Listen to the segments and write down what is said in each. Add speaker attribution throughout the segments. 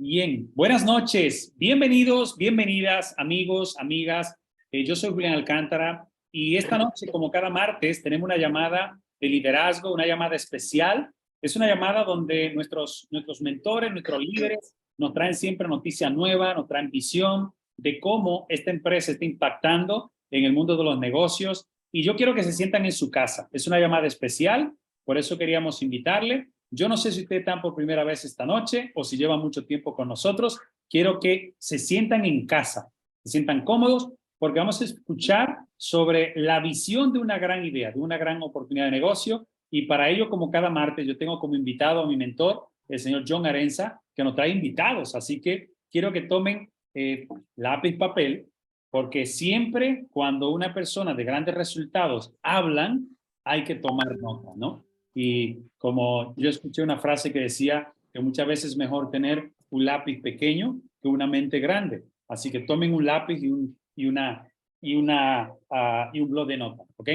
Speaker 1: Bien, buenas noches, bienvenidos, bienvenidas, amigos, amigas. Yo soy Julián Alcántara y esta noche, como cada martes, tenemos una llamada de liderazgo, una llamada especial. Es una llamada donde nuestros mentores, nuestros líderes nos traen siempre noticia nueva, nos traen visión de cómo esta empresa está impactando en el mundo de los negocios. Y yo quiero que se sientan en su casa. Es una llamada especial, por eso queríamos invitarle. Yo no sé si ustedes están por primera vez esta noche o si llevan mucho tiempo con nosotros. Quiero que se sientan en casa, se sientan cómodos, porque vamos a escuchar sobre la visión de una gran idea, de una gran oportunidad de negocio. Y para ello, como cada martes, yo tengo como invitado a mi mentor, el señor John Haremza, que nos trae invitados. Así que quiero que tomen lápiz y papel, porque siempre cuando una persona de grandes resultados hablan, hay que tomar nota, ¿no? Y como yo escuché una frase que decía que muchas veces es mejor tener un lápiz pequeño que una mente grande. Así que tomen un lápiz y un blog de notas, ¿ok?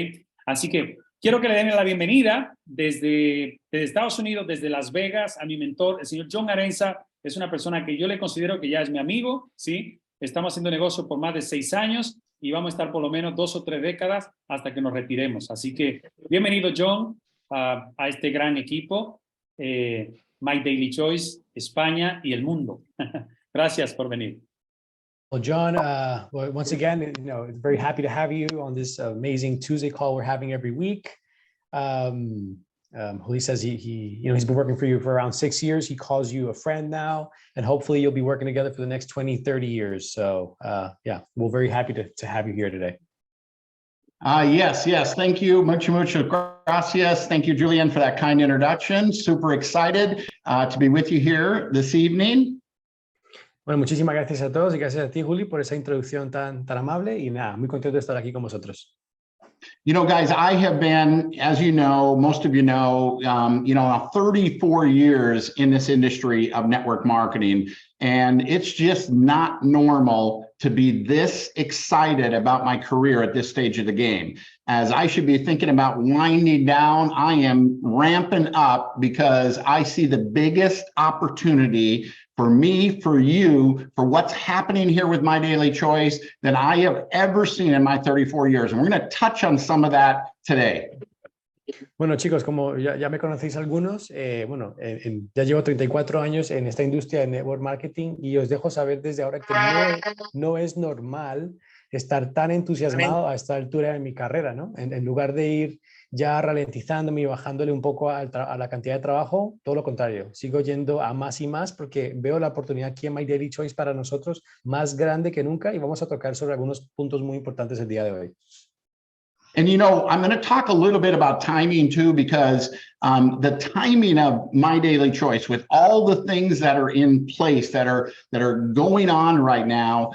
Speaker 1: Así que quiero que le den la bienvenida desde Estados Unidos, desde Las Vegas, a mi mentor, el señor John Haremza. Es una persona que yo le considero que ya es mi amigo, ¿sí? Estamos haciendo negocio por más de 6 años y vamos a estar por lo menos 2 o 3 décadas hasta que nos retiremos. Así que bienvenido, John, a este gran equipo, My Daily Choice, España y el mundo. Gracias por venir.
Speaker 2: Well, John, once again, very happy to have you on this amazing Tuesday call we're having every week. Julio says he's been working for you for around 6 years. He calls you a friend now, and hopefully you'll be working together for the next 20, 30 years. So yeah, we're very happy to have you here today.
Speaker 3: Yes. Thank you. Muchas gracias. Thank you, Julian, for that kind introduction. Super excited to be with you here this evening.
Speaker 2: Bueno, muchísimas gracias a todos y gracias a ti, Juli, por esa introducción tan amable y nada, muy contento de estar aquí con vosotros.
Speaker 3: You know, guys, I have been, as you know, most of you know, 34 years in this industry of network marketing, and it's just not normal to be this excited about my career at this stage of the game. As I should be thinking about winding down, I am ramping up because I see the biggest opportunity for me, for you, for what's happening here with My Daily Choice that I have ever seen in my 34 years. And we're going to touch on some of that today.
Speaker 2: Bueno, chicos, como ya me conocéis algunos, ya llevo 34 años en esta industria de network marketing y os dejo saber desde ahora que no es normal estar tan entusiasmado a esta altura de mi carrera, ¿no? En lugar de ir ya ralentizándome y bajándole un poco a la cantidad de trabajo, todo lo contrario, sigo yendo a más y más porque veo la oportunidad aquí en My Daily Choice para nosotros más grande que nunca y vamos a tocar sobre algunos puntos muy importantes el día de hoy.
Speaker 3: And I'm going to talk a little bit about timing too, because the timing of My Daily Choice, with all the things that are in place that are going on right now,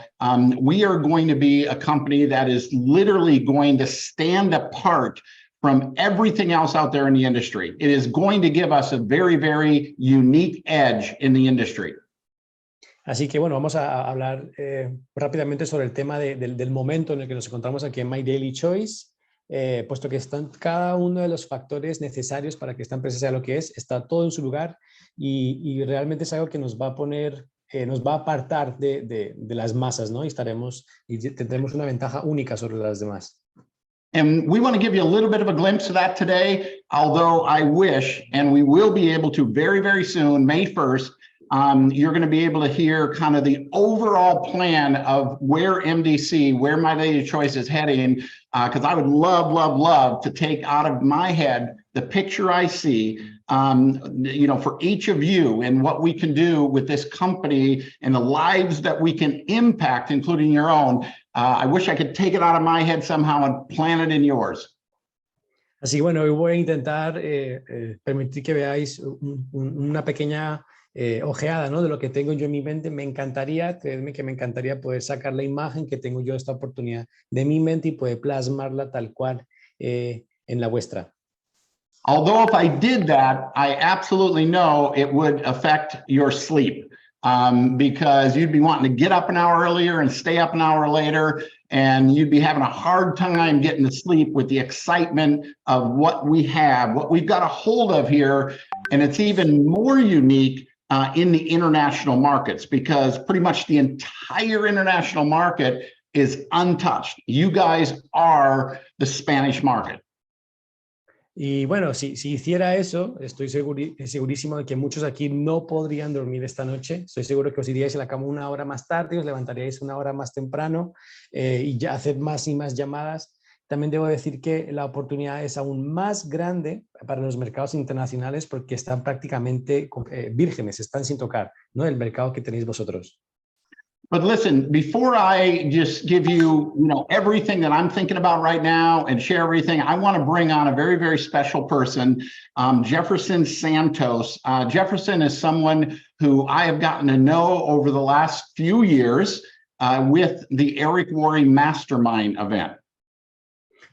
Speaker 3: we are going to be a company that is literally going to stand apart from everything else out there in the industry. It is going to give us a very, very unique edge in the industry.
Speaker 2: Así que bueno, vamos a hablar rápidamente sobre el tema del momento en el que nos encontramos aquí en My Daily Choice. Puesto que están cada uno de los factores necesarios para que esta empresa sea lo que es, está todo en su lugar y realmente es algo que nos va a poner, nos va a apartar de las masas, ¿no? Y tendremos una ventaja única sobre las demás.
Speaker 3: And we want to give you a little bit of a glimpse of that today, although I wish, and we will be able to very, very soon, May 1st, you're going to be able to hear kind of the overall plan of where MDC, where My Daily Choice is heading, because I would love to take out of my head the picture I see, for each of you and what we can do with this company and the lives that we can impact, including your own. I wish I could take it out of my head somehow and plant it in yours.
Speaker 2: Así que bueno, hoy voy a intentar permitir que veáis una pequeña ojeada, ¿no? De lo que tengo yo en mi mente. Me encantaría, créanme que me encantaría poder sacar la imagen que tengo yo, esta oportunidad de mi mente y poder plasmarla tal cual en la vuestra.
Speaker 3: Although if I did that, I absolutely know it would affect your sleep because you'd be wanting to get up an hour earlier and stay up an hour later, and you'd be having a hard time getting to sleep with the excitement of what we have, what we've got a hold of here. And it's even more unique in the international markets, because pretty much the entire international market is untouched. You guys are the Spanish market.
Speaker 2: Y bueno, si hiciera eso, estoy segurísimo de que muchos aquí no podrían dormir esta noche. Estoy seguro que os iríais a la cama una hora más tarde, os levantaríais una hora más temprano y ya hacer más y más llamadas. También debo decir que la oportunidad es aún más grande para los mercados internacionales porque están prácticamente vírgenes, están sin tocar, ¿no? El mercado que tenéis vosotros.
Speaker 3: But listen, before I just give you, everything that I'm thinking about right now and share everything, I want to bring on a very, very special person, Jefferson Santos. Jefferson is someone who I have gotten to know over the last few years with the Eric Worre Mastermind event.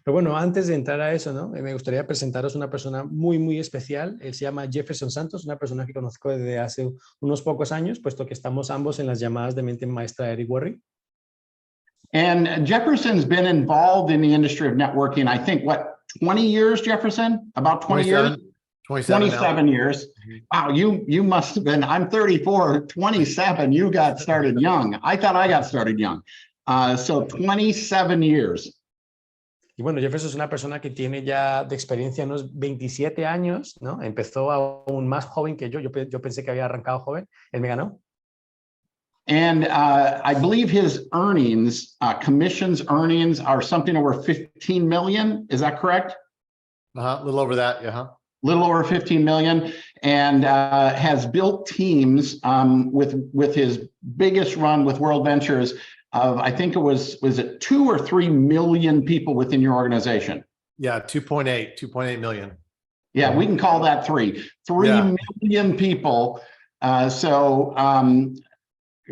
Speaker 2: Pero bueno, antes de entrar a eso, ¿no? Me gustaría presentaros una persona muy, muy especial. Él se llama Jefferson Santos, una persona que conozco desde hace unos pocos años, puesto que estamos ambos en las llamadas de mente maestra de Eric Worre.
Speaker 3: And Jefferson's been involved in the industry of networking, I think, 20 years, Jefferson? About 20 years? 27 years. Wow, you must have been, I'm 34, 27, you got started young. I thought I got started young. So 27 years.
Speaker 2: Y bueno, Jefferson es una persona que tiene ya de experiencia unos 27 años, ¿no? Empezó aún más joven que yo. Yo pensé que había arrancado joven. Él me ganó.
Speaker 3: And I believe his earnings, commissions earnings, are something over 15 million. Is that correct?
Speaker 4: A little over that, yeah.
Speaker 3: Little over 15 million, and has built teams with his biggest run with World Ventures of, I think it was it 2 or 3 million people within your organization?
Speaker 4: Yeah, 2.8 million.
Speaker 3: Yeah, we can call that 3 million people. So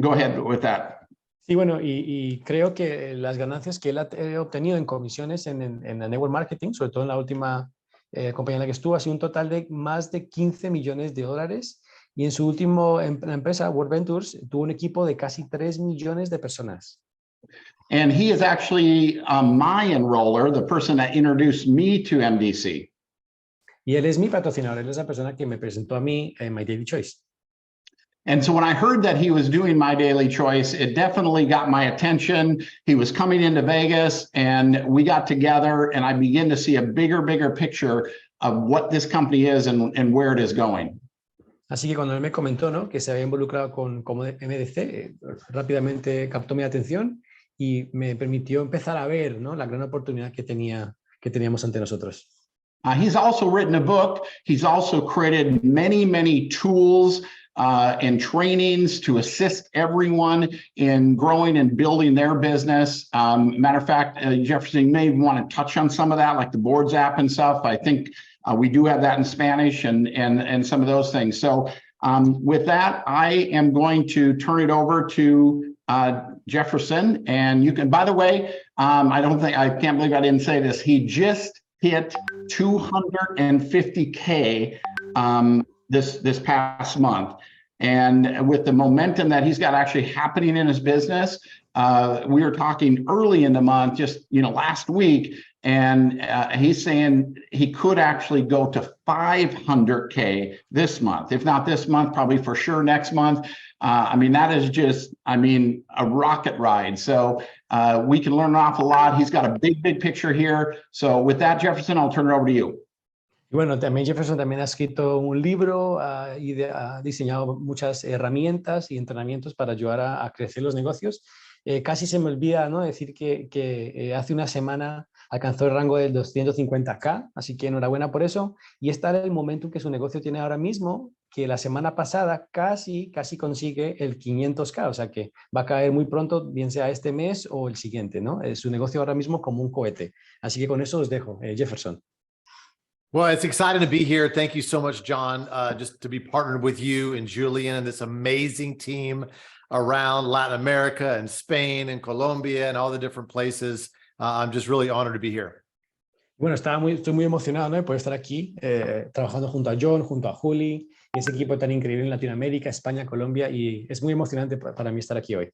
Speaker 3: go ahead with that.
Speaker 2: Sí, bueno, y creo que las ganancias que él ha obtenido en comisiones en la network marketing, sobre todo en la última compañía en la que estuvo, ha sido un total de más de 15 millones de dólares. Y en su último empresa, World Ventures, tuvo un equipo de casi 3 millones de personas.
Speaker 3: And he is actually my enroller, the person that introduced me to MDC.
Speaker 2: Y él es mi patrocinador, él es la persona que me presentó a mí en My Daily Choice.
Speaker 3: And so when I heard that he was doing My Daily Choice, it definitely got my attention. He was coming into Vegas and we got together and I began to see a bigger picture of what this company is and where it is going.
Speaker 2: Así que cuando él me comentó, ¿no?, que se había involucrado con MDC, rápidamente captó mi atención y me permitió empezar a ver, ¿no?, la gran oportunidad que teníamos ante nosotros.
Speaker 3: He's also written a book. He's also created many tools and trainings to assist everyone in growing and building their business. Matter of fact, Jefferson, you may want to touch on some of that, like the Boards app and stuff. I think we do have that in Spanish and some of those things. So with that, I am going to turn it over to Jefferson. And you can, by the way, I can't believe I didn't say this. He just hit 250K this past month. And with the momentum that he's got actually happening in his business, we were talking early in the month, just last week, and he's saying he could actually go to 500K this month. If not this month, probably for sure next month. That is just, a rocket ride. So we can learn an awful lot. He's got a big picture here. So with that, Jefferson, I'll turn it over to you.
Speaker 2: Y bueno, también Jefferson también ha escrito un libro y ha diseñado muchas herramientas y entrenamientos para ayudar a crecer los negocios. Casi se me olvida, ¿no?, decir que hace una semana alcanzó el rango del 250K, así que enhorabuena por eso. Y está en el momento que su negocio tiene ahora mismo, que la semana pasada casi consigue el 500K, o sea que va a caer muy pronto, bien sea este mes o el siguiente, ¿no? Su negocio ahora mismo como un cohete. Así que con eso os dejo, Jefferson.
Speaker 4: Well, it's exciting to be here. Thank you so much, John, just to be partnered with you and Julian and this amazing team around Latin America and Spain and Colombia and all the different places. I'm just really honored to be here.
Speaker 2: Bueno, estoy muy emocionado, ¿no?, de poder estar aquí trabajando junto a John, junto a Juli, y ese equipo tan increíble en Latinoamérica, España, Colombia, y es muy emocionante para mí estar aquí hoy.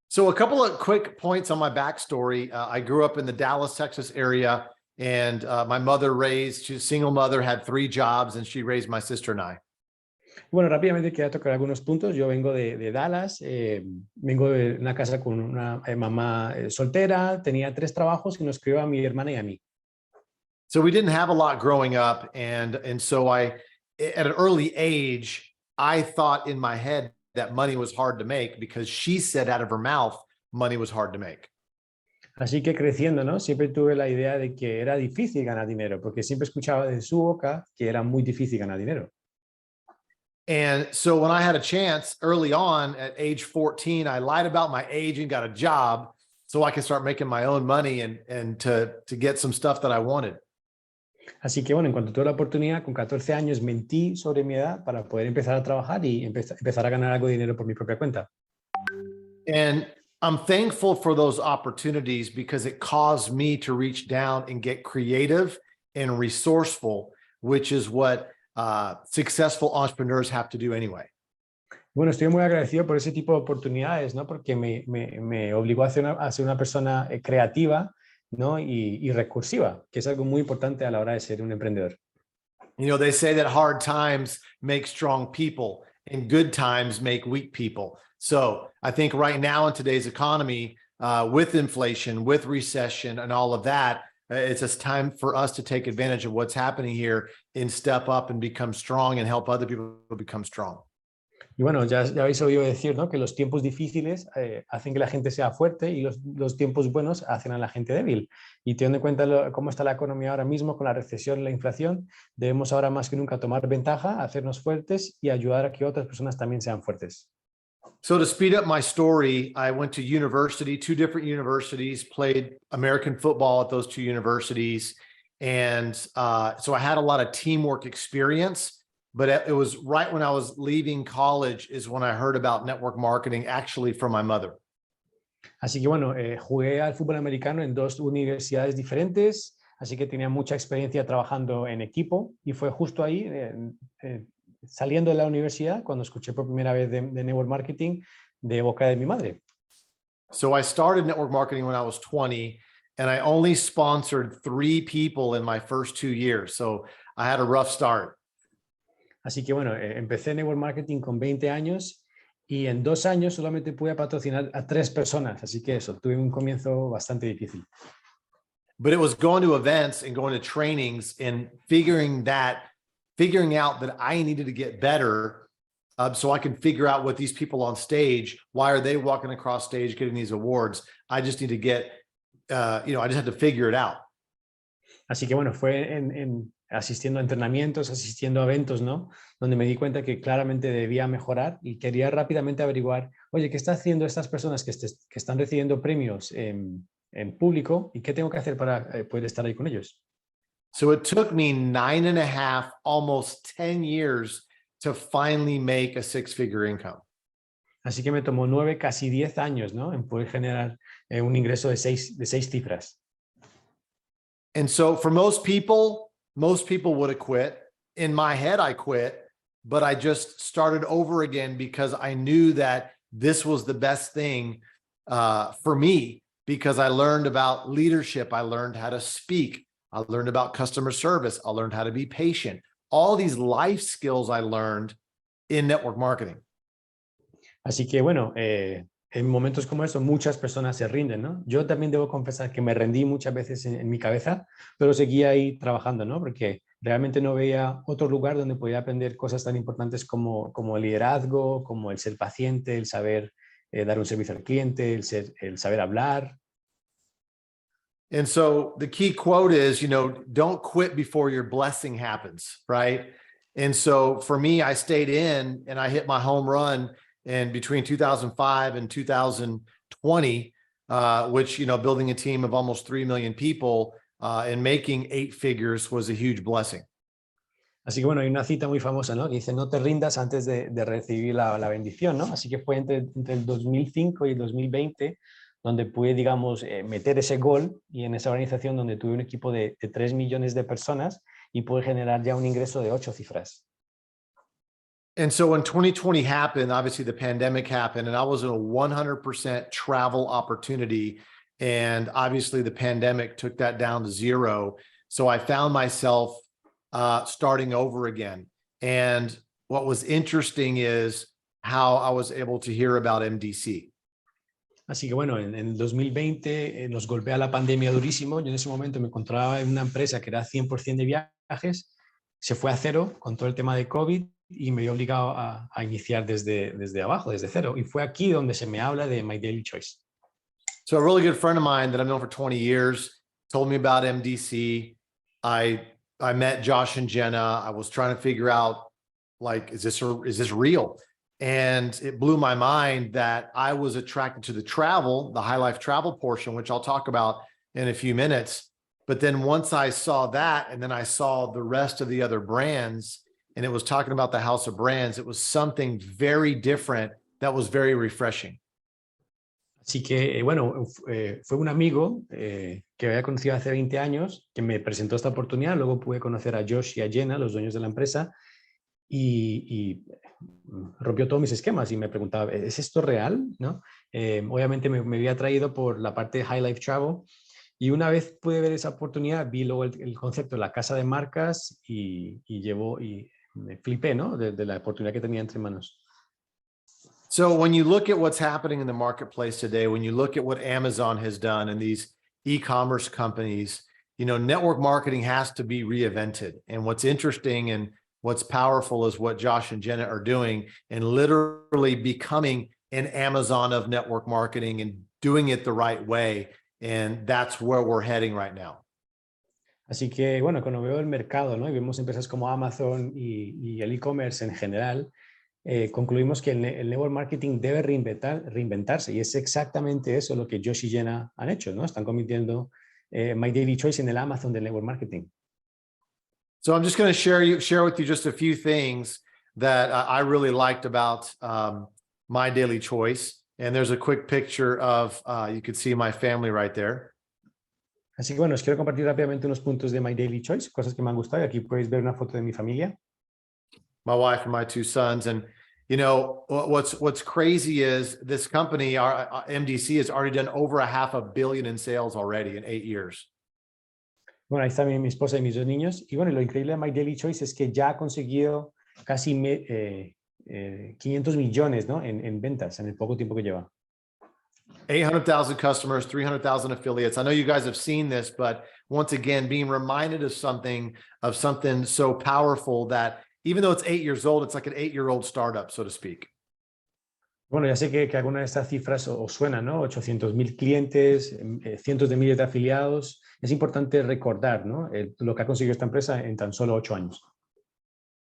Speaker 4: So a couple of quick points on my backstory. I grew up in the Dallas, Texas area, and my mother she's a single mother, had 3 jobs, and she raised my sister and I.
Speaker 2: Bueno, rápidamente quería tocar algunos puntos. Yo vengo de Dallas, vengo de una casa con una mamá soltera, tenía 3 trabajos y nos crió a mi hermana y a mí.
Speaker 4: So we didn't have a lot growing up. And so at an early age, I thought in my head that money was hard to make because she said out of her mouth, money was hard to make.
Speaker 2: Así que creciendo, ¿no? Siempre tuve la idea de que era difícil ganar dinero, porque siempre escuchaba de su boca que era muy difícil ganar dinero.
Speaker 4: And so when I had a chance early on at age 14, I lied about my age and got a job so I could start making my own money and to get some stuff that I wanted.
Speaker 2: Así que bueno, en cuanto tuve la oportunidad, con 14 años mentí sobre mi edad para poder empezar a trabajar y empezar a ganar algo de dinero por mi propia cuenta.
Speaker 4: And I'm thankful for those opportunities because it caused me to reach down and get creative and resourceful, which is what successful entrepreneurs have to do anyway.
Speaker 2: Bueno, estoy muy agradecido por ese tipo de oportunidades, ¿no? Porque me obligó a ser una persona creativa, ¿no? Y recursiva, que es algo muy importante a la hora de ser un emprendedor.
Speaker 4: You know, they say that hard times make strong people and good times make weak people. So I think right now in today's economy, with inflation, with recession and all of that, it's just time for us to take advantage of what's happening here and step up and become strong and help other people become strong.
Speaker 2: Y bueno, ya habéis oído decir, ¿no? Que los tiempos difíciles hacen que la gente sea fuerte y los tiempos buenos hacen a la gente débil. Y teniendo en cuenta cómo está la economía ahora mismo con la recesión y la inflación, debemos ahora más que nunca tomar ventaja, hacernos fuertes y ayudar a que otras personas también sean fuertes.
Speaker 4: So to speed up my story, I went to university, 2 different universities, played American football at those 2 universities. And so I had a lot of teamwork experience. But it was right when I was leaving college is when I heard about network marketing actually from my mother.
Speaker 2: Así que bueno, jugué al fútbol americano en 2 universidades diferentes, así que tenía mucha experiencia trabajando en equipo y fue justo ahí, saliendo de la universidad, cuando escuché por primera vez de network marketing de boca de mi madre.
Speaker 4: So I started network marketing when I was 20 and I only sponsored 3 people in my first 2 years. So I had a rough start.
Speaker 2: Así que bueno, empecé network marketing con 20 años y en 2 años solamente pude patrocinar a 3 personas. Así que eso, tuve un comienzo bastante difícil.
Speaker 4: But it was going to events and going to trainings and figuring out that I needed to get better so I can figure out what these people on stage, why are they walking across stage getting these awards? I just need to get, I just had to figure it out.
Speaker 2: Así que bueno, fue asistiendo a entrenamientos, asistiendo a eventos, ¿no? Donde me di cuenta que claramente debía mejorar y quería rápidamente averiguar, oye, ¿qué están haciendo estas personas que están recibiendo premios en público y qué tengo que hacer para poder estar ahí con ellos?
Speaker 4: So it took me 9.5, almost 10 years to finally make a 6-figure income.
Speaker 2: Así que me tomó 9, casi 10 años, ¿no? En poder generar un ingreso de 6 cifras.
Speaker 4: And so for most people would have quit. In my head, I quit, but I just started over again because I knew that this was the best thing for me because I learned about leadership. I learned how to speak. I learned about customer service. I learned how to be patient. All these life skills I learned in network marketing.
Speaker 2: Así que bueno, en momentos como estos muchas personas se rinden, ¿no? Yo también debo confesar que me rendí muchas veces en mi cabeza, pero seguía ahí trabajando, ¿no? Porque realmente no veía otro lugar donde podía aprender cosas tan importantes como el liderazgo, como el ser paciente, el saber dar un servicio al cliente, el saber hablar.
Speaker 4: And so the key quote is, don't quit before your blessing happens, right? And so for me, I stayed in and I hit my home run in between 2005 and 2020, which, building a team of almost 3 million people and making 8 figures was a huge blessing.
Speaker 2: Así que bueno, hay una cita muy famosa, ¿no? Que dice, no te rindas antes de recibir la bendición, ¿no? Así que fue entre el 2005 y el 2020 donde pude, digamos, meter ese gol y en esa organización donde tuve un equipo de 3 millones de personas y pude generar ya un ingreso de 8 cifras.
Speaker 4: And so when 2020 happened, obviously the pandemic happened and I was in a 100% travel opportunity. And obviously the pandemic took that down to 0. So I found myself starting over again. And what was interesting is how I was able to hear about MDC.
Speaker 2: Así que bueno, en el 2020 nos golpea la pandemia durísimo. Yo en ese momento me encontraba en una empresa que era 100% de viajes, se fue a cero con todo el tema de COVID y me vi obligado a iniciar desde abajo, desde cero. Y fue aquí donde se me habla de My Daily Choice.
Speaker 4: So a really good friend of mine that I've known for 20 years told me about MDC. I met Josh and Jenna. I was trying to figure out, like, is this real? And it blew my mind that I was attracted to the travel, the high life travel portion, which I'll talk about in a few minutes. But then once I saw that, and then I saw the rest of the other brands, and it was talking about the house of brands, it was something very different that was very refreshing.
Speaker 2: Así que, bueno, fue un amigo que había conocido hace 20 años que me presentó esta oportunidad. Luego pude conocer a Josh y a Jenna, los dueños de la empresa, y rompió todos mis esquemas y me preguntaba, ¿es esto real? ¿No? Obviamente me había atraído por la parte de High Life Travel y una vez pude ver esa oportunidad, vi luego el concepto de la casa de marcas y me flipé, ¿no? De la oportunidad que tenía entre manos.
Speaker 4: So when you look at what's happening in the marketplace today, when you look at what Amazon has done and these e-commerce companies, you know, network marketing has to be reinvented. And what's interesting and what's powerful is what Josh and Jenna are doing and literally becoming an Amazon of network marketing and doing it the right way. And that's where we're heading right now.
Speaker 2: Así que, bueno, cuando veo el mercado, ¿no? Y vemos empresas como Amazon y el e-commerce en general, concluimos que el network marketing debe reinventarse y es exactamente eso lo que Josh y Jenna han hecho, ¿no? Están convirtiendo My Daily Choice en el Amazon del network marketing.
Speaker 4: So I'm just going to share with you just a few things that I really liked about My Daily Choice. And there's a quick picture of, you can see my family right there.
Speaker 2: Así que bueno, os quiero compartir rápidamente unos puntos de My Daily Choice, cosas que me han gustado. Y aquí podéis ver una foto de mi familia.
Speaker 4: My wife and my two sons. And you know, what's crazy is this company, our MDC, has already done over $500 million in sales already in 8 years.
Speaker 2: Bueno, ahí está mi esposa y mis dos niños. Y bueno, lo increíble de My Daily Choice es que ya ha conseguido casi 500 millones, ¿no? en ventas en el poco tiempo que lleva.
Speaker 4: 800,000 customers, 300,000 affiliates. I know you guys have seen this, but once again, being reminded of something so powerful that even though it's 8 years old, it's like an 8-year-old startup, so to speak.
Speaker 2: Bueno, ya sé que alguna de estas cifras os suenan, ¿no? 800,000 clientes, cientos de miles de afiliados. Es importante recordar, ¿no? Lo que ha conseguido esta empresa en tan solo 8 años.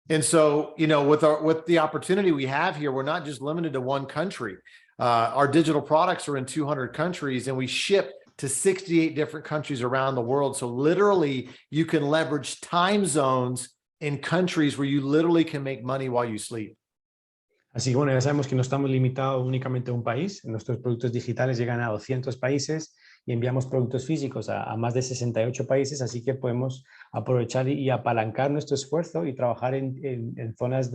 Speaker 4: And so, you know, with the opportunity we have here, we're not just limited to one country. Our digital products are in 200 countries and we ship to 68 different countries around the world. So literally you can leverage time zones in countries where you literally can make money while you sleep.
Speaker 2: Así que bueno, ya sabemos que no estamos limitados únicamente a un país. Nuestros productos digitales llegan a 200 países y enviamos productos físicos a más de 68 países, así que podemos aprovechar y apalancar nuestro esfuerzo y trabajar en zonas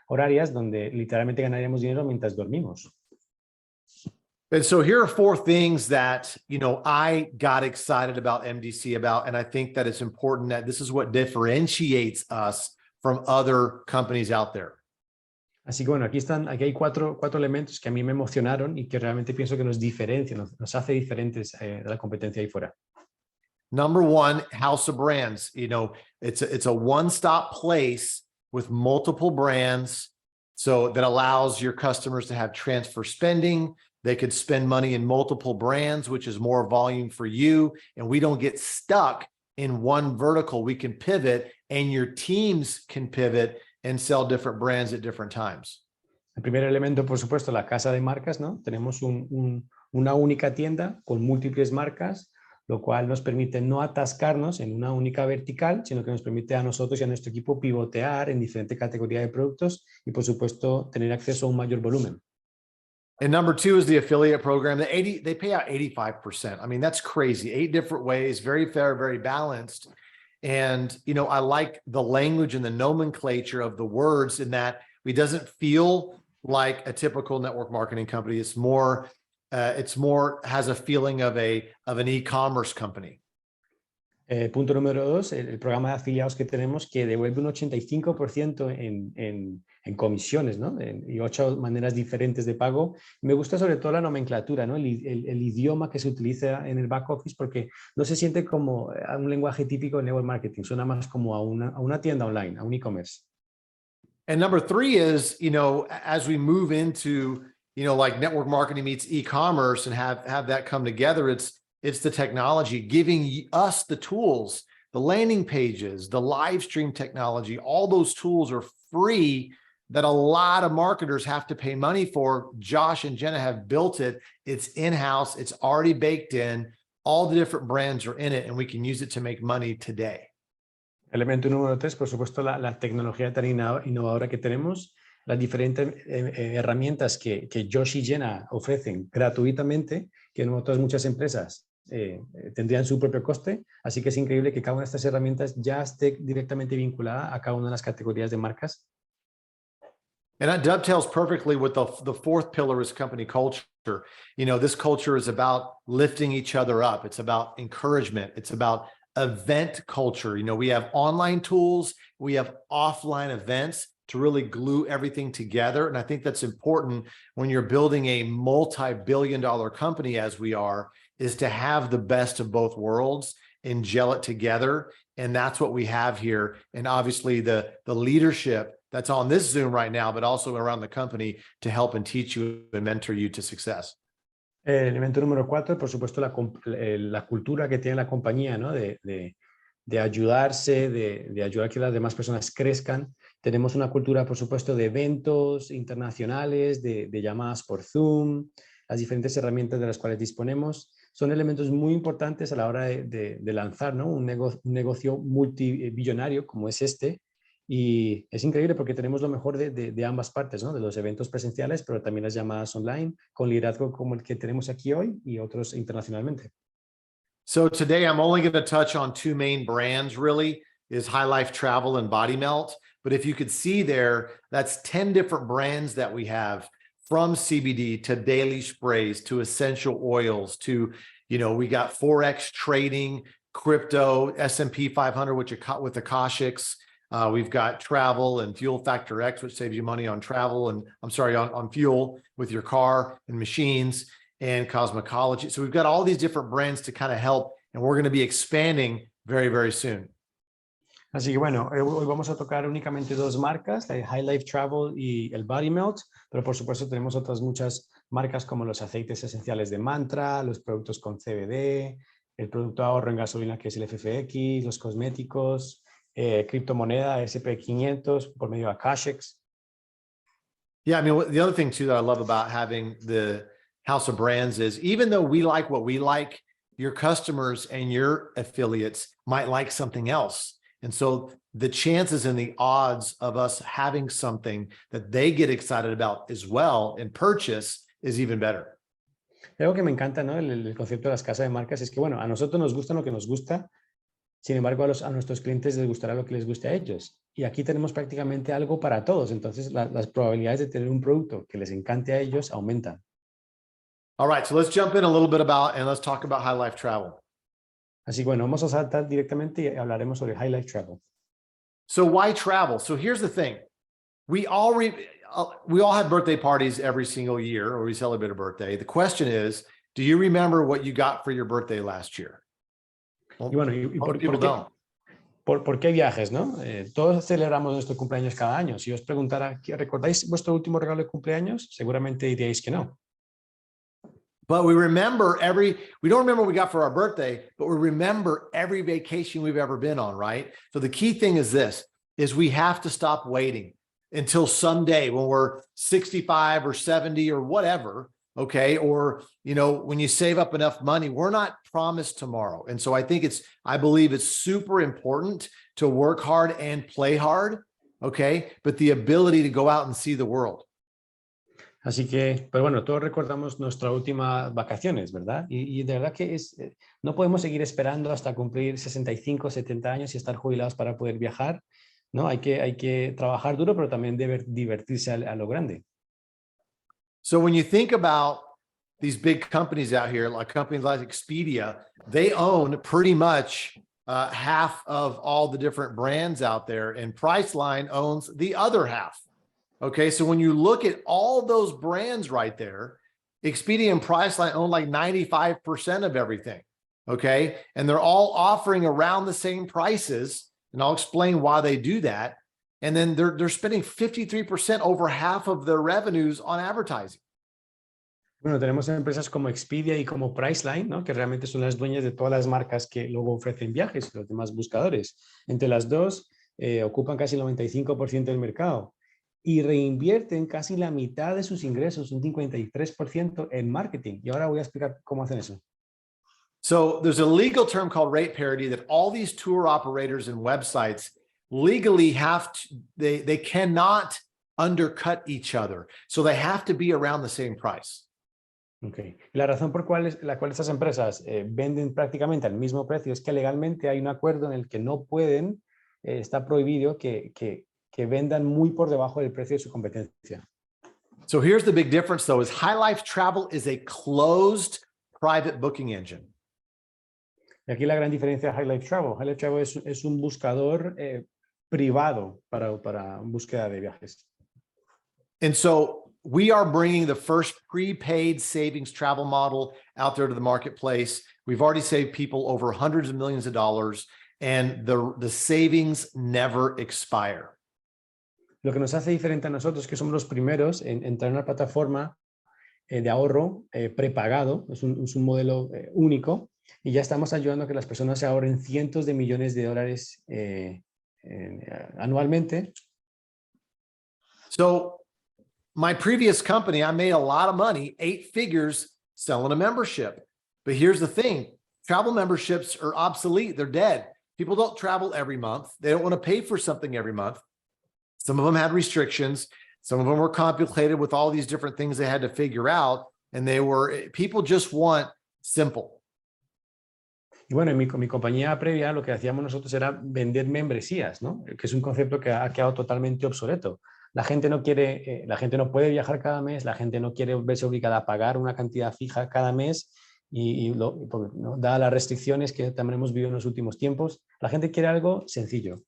Speaker 2: horarias donde literalmente ganaríamos dinero mientras dormimos.
Speaker 4: And so here are 4 things that, you know, I got excited about MDC about, and I think that it's important that this is what differentiates us from other companies out there.
Speaker 2: Así que bueno, aquí hay cuatro elementos que a mí me emocionaron y que realmente pienso que nos diferencian, nos hace diferentes de la competencia ahí fuera.
Speaker 4: Number 1, house of brands. You know, it's a one-stop place with multiple brands, so that allows your customers to have transfer spending. They could spend money in multiple brands, which is more volume for you. And we don't get stuck in one vertical. We can pivot and your teams can pivot and sell different brands at different times.
Speaker 2: El primer elemento, por supuesto, la casa de marcas, ¿no? Tenemos una única tienda con múltiples marcas, lo cual nos permite no atascarnos en una única vertical, sino que nos permite a nosotros y a nuestro equipo pivotear en diferentes categorías de productos y, por supuesto, tener acceso a un mayor volumen.
Speaker 4: And number 2 is the affiliate program. They pay out 85%. I mean, that's crazy. 8 different ways, very fair, very balanced. And, you know, I like the language and the nomenclature of the words in that it doesn't feel like a typical network marketing company. It's more has a feeling of an e-commerce company.
Speaker 2: Punto número 2, el programa de afiliados que tenemos que devuelve un 85% en comisiones, ¿no? Y 8 maneras diferentes de pago. Me gusta sobre todo la nomenclatura, ¿no? El idioma que se utiliza en el back office, porque no se siente como un lenguaje típico de network marketing, suena más como a una tienda online, a un e-commerce.
Speaker 4: And number 3 is, as we move into, like network marketing meets e-commerce and have that come together, it's the technology giving us the tools, the landing pages, the live stream technology. All those tools are free that a lot of marketers have to pay money for. Josh and Jenna have built it. It's in-house. It's already baked in. All the different brands are in it, and we can use it to make money today.
Speaker 2: Elemento número 3, por supuesto, la tecnología tan innovadora que tenemos, las diferentes herramientas que Josh y Jenna ofrecen gratuitamente, que en otras muchas empresas tendrían su propio coste, así que es increíble que cada una de estas herramientas ya esté directamente vinculada a cada una de las categorías de marcas.
Speaker 4: And that dovetails perfectly with the fourth pillar is company culture. This culture is about lifting each other up. It's about encouragement. It's about event culture. We have online tools, we have offline events to really glue everything together. And I think that's important when you're building a multi-billion-dollar company, as we are, is to have the best of both worlds and gel it together. And that's what we have here. And obviously the leadership that's on this Zoom right now, but also around the company to help and teach you and mentor you to success.
Speaker 2: El elemento número 4, por supuesto, la cultura que tiene la compañía, ¿no? de ayudarse, de ayudar a que las demás personas crezcan. Tenemos una cultura, por supuesto, de eventos internacionales, de llamadas por Zoom, las diferentes herramientas de las cuales disponemos. Son elementos muy importantes a la hora de lanzar, ¿no? un negocio multibillonario como es este. Y es increíble porque tenemos lo mejor de ambas partes, ¿no? De los eventos presenciales, pero también las llamadas online, con liderazgo como el que tenemos aquí hoy y otros internacionalmente.
Speaker 4: So today I'm only going to touch on 2 main brands, really, is High Life Travel and Body Melt. But if you could see there, that's 10 different brands that we have, from CBD to daily sprays to essential oils to, we got Forex trading, crypto, S&P 500, with the Akashics. We've got travel and Fuel Factor X, which saves you money on travel and on fuel with your car and machines, and cosmetology. So we've got all these different brands to kind of help, and we're going to be expanding very, very soon.
Speaker 2: Así que bueno, hoy vamos a tocar únicamente 2 marcas, el High Life Travel y el Body Melt, pero por supuesto tenemos otras muchas marcas como los aceites esenciales de Mantra, los productos con CBD, el producto de ahorro en gasolina que es el FFX, los cosméticos, criptomoneda SP500 por medio de Akashics.
Speaker 4: Yeah, I mean, the other thing too that I love about having the House of Brands is, even though we like what we like, your customers and your affiliates might like something else. And so the chances and the odds of us having something that they get excited about as well and purchase is even better.
Speaker 2: Algo que me encanta, ¿no? El concepto de las casas de marcas es que, bueno, a nosotros nos gusta lo que nos gusta, sin embargo, a nuestros clientes les gustará lo que les guste a ellos. Y aquí tenemos prácticamente algo para todos. Entonces, las probabilidades de tener un producto que les encante a ellos aumentan.
Speaker 4: All right, so let's jump in a little bit and let's talk about High Life Travel.
Speaker 2: Así que bueno, vamos a saltar directamente y hablaremos sobre High Life Travel.
Speaker 4: So why travel? So here's the thing. We all have birthday parties every single year, or we celebrate a birthday. The question is, do you remember what you got for your birthday last year?
Speaker 2: Well, y bueno, ¿por qué viajes, no? Todos celebramos nuestro cumpleaños cada año. Si os preguntara, ¿recordáis vuestro último regalo de cumpleaños? Seguramente diríais que no.
Speaker 4: But we don't remember what we got for our birthday, but we remember every vacation we've ever been on, right? So the key thing is we have to stop waiting until someday when we're 65 or 70 or whatever, okay? Or, when you save up enough money, we're not promised tomorrow. And so I believe it's super important to work hard and play hard, okay? But the ability to go out and see the world.
Speaker 2: Así que, pero bueno, todos recordamos nuestras últimas vacaciones, ¿verdad? Y de verdad que no podemos seguir esperando hasta cumplir 65, 70 años y estar jubilados para poder viajar, ¿no? Hay que trabajar duro, pero también divertirse a lo grande.
Speaker 4: So when you think about these big companies out here, like companies like Expedia, they own pretty much half of all the different brands out there, and Priceline owns the other half. Okay, so when you look at all those brands right there, Expedia and Priceline own like 95% of everything. Okay, and they're all offering around the same prices, and I'll explain why they do that. And then they're spending 53%, over half of their revenues on advertising.
Speaker 2: Bueno, tenemos empresas como Expedia y como Priceline, ¿no? Que realmente son las dueñas de todas las marcas que luego ofrecen viajes y los demás buscadores. Entre las dos ocupan casi el 95% del mercado y reinvierten casi la mitad de sus ingresos, un 53% en marketing. Y ahora voy a explicar cómo hacen eso.
Speaker 4: So there's a legal term called rate parity that all these tour operators and websites legally have to, they cannot undercut each other. So they have to be around the same price.
Speaker 2: Okay. La razón por la cual estas empresas venden prácticamente al mismo precio es que legalmente hay un acuerdo en el que no pueden, está prohibido que vendan muy por debajo del precio de su competencia.
Speaker 4: So here's the big difference though, is High Life Travel is a closed private booking engine.
Speaker 2: Y aquí la gran diferencia de High Life Travel. High Life Travel es un buscador privado para búsqueda de viajes.
Speaker 4: And so we are bringing the first prepaid savings travel model out there to the marketplace. We've already saved people over hundreds of millions of dollars, and the savings never expire.
Speaker 2: Lo que nos hace diferente a nosotros es que somos los primeros en entrar en una plataforma de ahorro prepagado. Es un modelo único y ya estamos ayudando a que las personas se ahorren cientos de millones de dólares anualmente.
Speaker 4: So my previous company, I made a lot of money, 8 figures selling a membership. But here's the thing, travel memberships are obsolete, they're dead. People don't travel every month. They don't want to pay for something every month. Some of them had restrictions. Some of them were complicated with all these different things they had to figure out. And people just want simple.
Speaker 2: Y bueno, en mi compañía previa lo que hacíamos nosotros era vender membresías, ¿no? Que es un concepto que ha quedado totalmente obsoleto. La gente no puede viajar cada mes, la gente no quiere verse obligada a pagar una cantidad fija cada mes ¿no? Dadas las restricciones que también hemos vivido en los últimos tiempos, la gente quiere algo sencillo.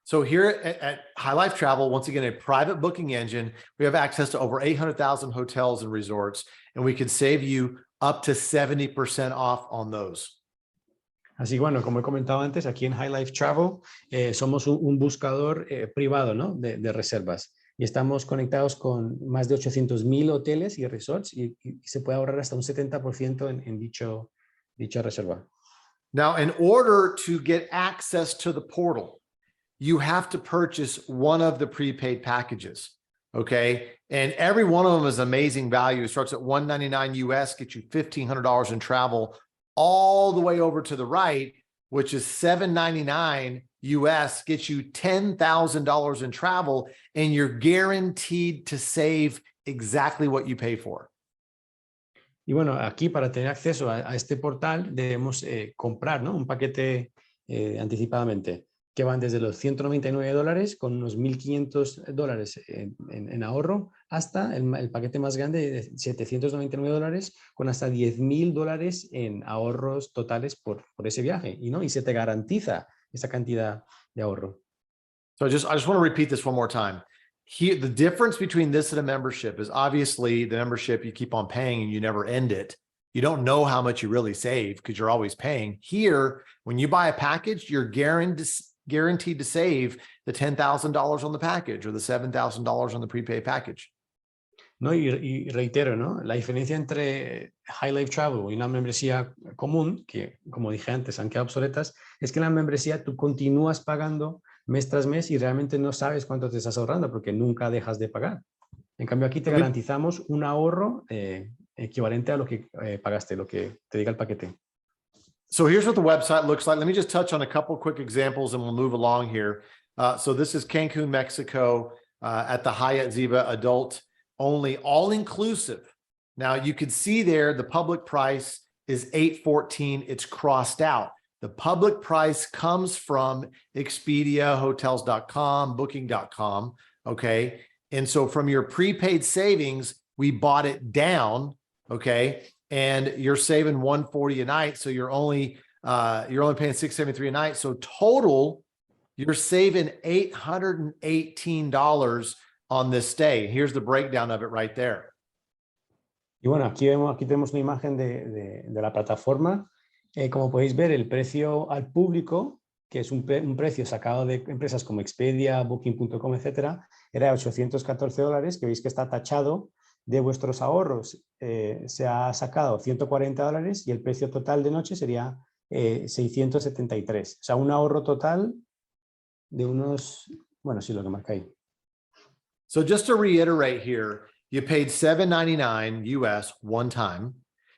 Speaker 4: So here at High Life Travel, once again, a private booking engine, we have access to over 800,000 hotels and resorts, and we can save you up to 70% off on those.
Speaker 2: Así que bueno, como he comentado antes, aquí en High Life Travel somos un buscador privado, ¿no? de reservas y estamos conectados con más de 800,000 hoteles y resorts y se puede ahorrar hasta un 70% en dicha reserva.
Speaker 4: Now, in order to get access to the portal, you have to purchase one of the prepaid packages, okay? And every one of them is amazing value. It starts at $199 US, gets you $1,500 in travel, all the way over to the right, which is $799 US, gets you $10,000 in travel, and you're guaranteed to save exactly what you pay for.
Speaker 2: Y bueno, aquí para tener acceso a este portal debemos comprar, ¿no? Un paquete anticipadamente, que van desde los $199 con unos $1,500 en ahorro hasta el paquete más grande de $799 con hasta $10,000 en ahorros totales por ese viaje, ¿no? Y se te garantiza esa cantidad de ahorro.
Speaker 4: So I just want to repeat this one more time. Here, the difference between this and a membership is obviously the membership you keep on paying and you never end it. You don't know how much you really save because you're always paying. Here, when you buy a package, you're guaranteed to save the $10,000 on the package or the $7,000 on the prepaid package.
Speaker 2: No, y reitero, ¿no? La diferencia entre High Life Travel y una membresía común, que como dije antes han quedado obsoletas, es que en la membresía tú continúas pagando mes tras mes y realmente no sabes cuánto te estás ahorrando porque nunca dejas de pagar. En cambio aquí te garantizamos un ahorro equivalente a lo que pagaste, lo que te diga el paquete.
Speaker 4: So here's what the website looks like. Let me just touch on a couple quick examples and we'll move along here. So this is Cancun, Mexico, at the Hyatt Ziva Adult Only, all-inclusive. Now you can see there, the public price is $814. It's crossed out. The public price comes from Expedia, hotels.com, booking.com, okay? And so from your prepaid savings, we bought it down, okay? And you're saving $140 a night, so you're only You're only paying $673 a night. So total, you're saving $818 on this stay. Here's the breakdown of it right there.
Speaker 2: Y bueno, aquí tenemos una imagen de la plataforma. Como podéis ver, el precio al público, que es un precio sacado de empresas como Expedia, Booking.com, etcétera, era de $814, que veis que está tachado de vuestros ahorros. Se ha sacado $140 y el precio total de noche sería 673. O sea, un ahorro total de unos, bueno, sí, lo que marca ahí.
Speaker 4: So just to reiterate here, you paid $799 US one time.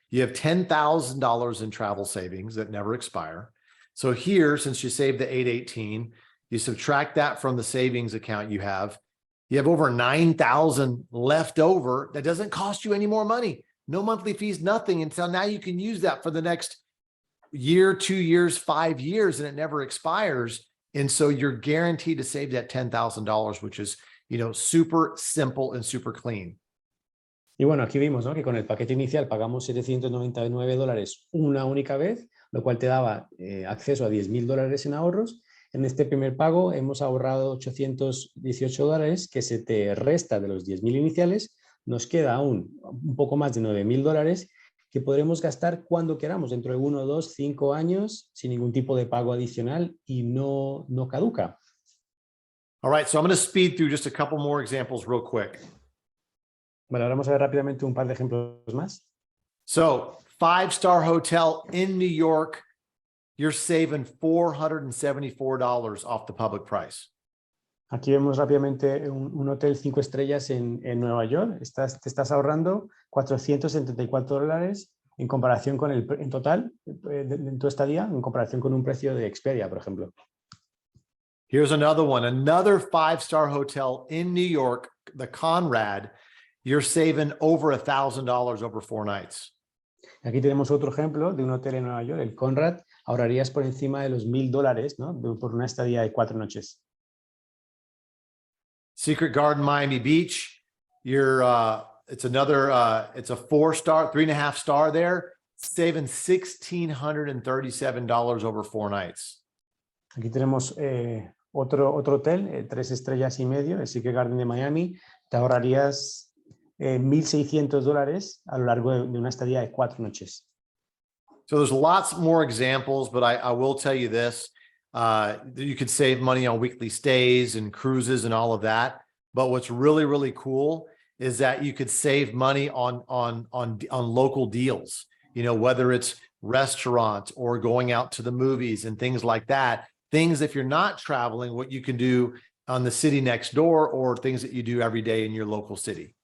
Speaker 4: You have $10,000 in travel savings that never expire. So here, since you saved the $818, you subtract that from the savings account you have over $9,000 left over. That doesn't cost you any more money. No monthly fees, nothing. Until now you can use that for the next year, 2 years, 5 years, and it never expires. And so you're guaranteed to save that $10,000, which is, super simple and super clean.
Speaker 2: Y bueno, aquí vimos, ¿no?, que con el paquete inicial pagamos $799 una única vez, lo cual te daba acceso a $10,000 en ahorros. En este primer pago hemos ahorrado $818, que se te resta de los 10,000 iniciales. Nos queda aún un poco más de $9,000 que podremos gastar cuando queramos, dentro de 1, 2, 5 años, sin ningún tipo de pago adicional y no caduca.
Speaker 4: All right, so I'm going to speed through just a couple more examples real quick.
Speaker 2: Bueno, ahora vamos a ver rápidamente un par de ejemplos más.
Speaker 4: So, 5-star hotel in New York, you're saving $474 off the public price.
Speaker 2: Aquí vemos rápidamente un hotel 5 estrellas en Nueva York. Te estás ahorrando $474 en comparación con en total en tu estadía, en comparación con un precio de Expedia, por ejemplo.
Speaker 4: Here's another one, another 5-star hotel in New York, the Conrad. You're saving over $1,000 over 4 nights.
Speaker 2: Aquí tenemos otro ejemplo de un hotel en Nueva York, el Conrad. Ahorrarías por encima de los $1,000, ¿no?, por una estadía de 4 noches.
Speaker 4: Secret Garden, Miami Beach. It's a 4-star, 3.5 star there, saving $1,637 over 4 nights.
Speaker 2: Aquí tenemos otro hotel, 3 estrellas y medio, el Secret Garden de Miami. Te ahorrarías $1,600 a lo largo de una estadía de 4 noches.
Speaker 4: So there's lots more examples, but I will tell you this. You could save money on weekly stays and cruises and all of that. But what's really, really cool is that you could save money on local deals, whether it's restaurants or going out to the movies and things like that. Things, if you're not traveling, what you can do on the city next door or things that you do every day in your local city.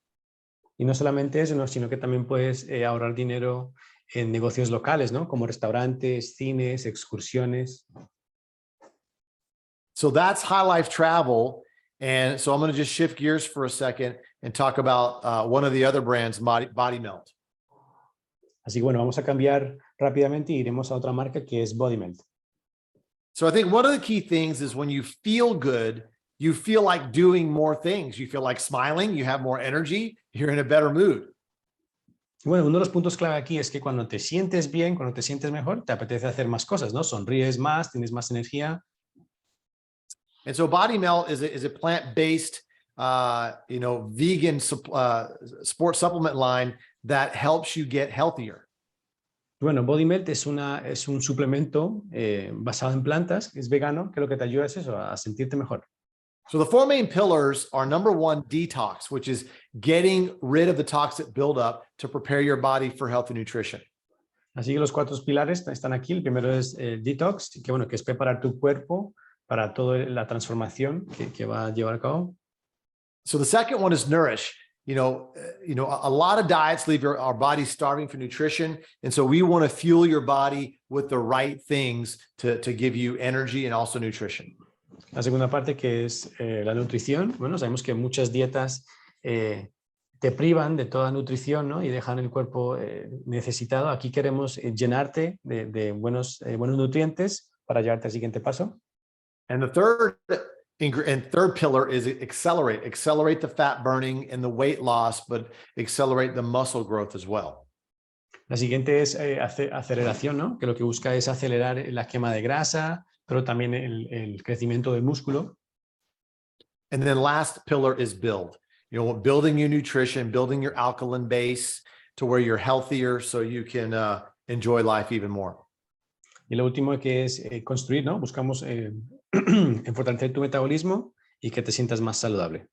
Speaker 2: Y no solamente eso, sino que también puedes ahorrar dinero en negocios locales, ¿no?, como restaurantes, cines, excursiones.
Speaker 4: So that's High Life Travel. And so I'm going to just shift gears for a second and talk about one of the other brands, Body Melt.
Speaker 2: Así que bueno, vamos a cambiar rápidamente y iremos a otra marca que es Body Melt.
Speaker 4: So I think one of the key things is when you feel good, you feel like doing more things. You feel like smiling, you have more energy, you're in a better mood.
Speaker 2: Bueno, uno de los puntos clave aquí es que cuando te sientes bien, cuando te sientes mejor, te apetece hacer más cosas, ¿no? Sonríes más, tienes más energía.
Speaker 4: And so Body Melt is a plant-based, vegan sports supplement line that helps you get healthier.
Speaker 2: Bueno, Body Melt es un suplemento basado en plantas, es vegano, que lo que te ayuda es eso, a sentirte mejor.
Speaker 4: So the 4 main pillars are, number 1, detox, which is getting rid of the toxic buildup to prepare your body for healthy nutrition.
Speaker 2: Así que los 4 pilares están aquí. El primero es detox, que es preparar tu cuerpo para toda la transformación que va a llevar a cabo.
Speaker 4: So the second one is nourish. A lot of diets leave our body starving for nutrition. And so we want to fuel your body with the right things to give you energy and also nutrition.
Speaker 2: La segunda parte, que es la nutrición. Bueno, sabemos que muchas dietas te privan de toda nutrición, ¿no?, y dejan el cuerpo necesitado. Aquí queremos llenarte de buenos nutrientes para llevarte al siguiente paso.
Speaker 4: And the third pillar is accelerate the fat burning and the weight loss, but accelerate the muscle growth as well.
Speaker 2: La siguiente es aceleración, ¿no? Que lo que busca es acelerar la quema de grasa, pero también el crecimiento del músculo.
Speaker 4: And then last pillar is build. You know, building your nutrition, building your alkaline base to where you're healthier so you can enjoy life even more.
Speaker 2: Y lo último que es construir, ¿no? Buscamos fortalecer tu metabolismo y que te sientas más saludable.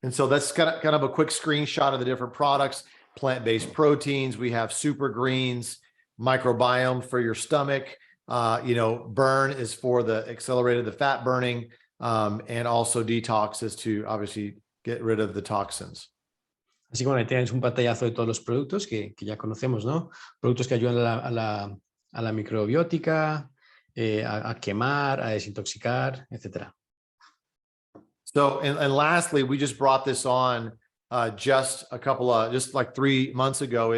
Speaker 4: And so that's kind of a quick screenshot of the different products, plant-based proteins. We have super greens, microbiome for your stomach. You know, burn is for the accelerated the fat burning, and also detox is to obviously get rid of the toxins.
Speaker 2: Así que bueno, ahí tienes un pantallazo de todos los productos que ya conocemos, ¿no? Productos que ayudan a la microbiótica, a quemar, a desintoxicar, etc.
Speaker 4: So, and lastly, we just brought this on just like 3 months ago,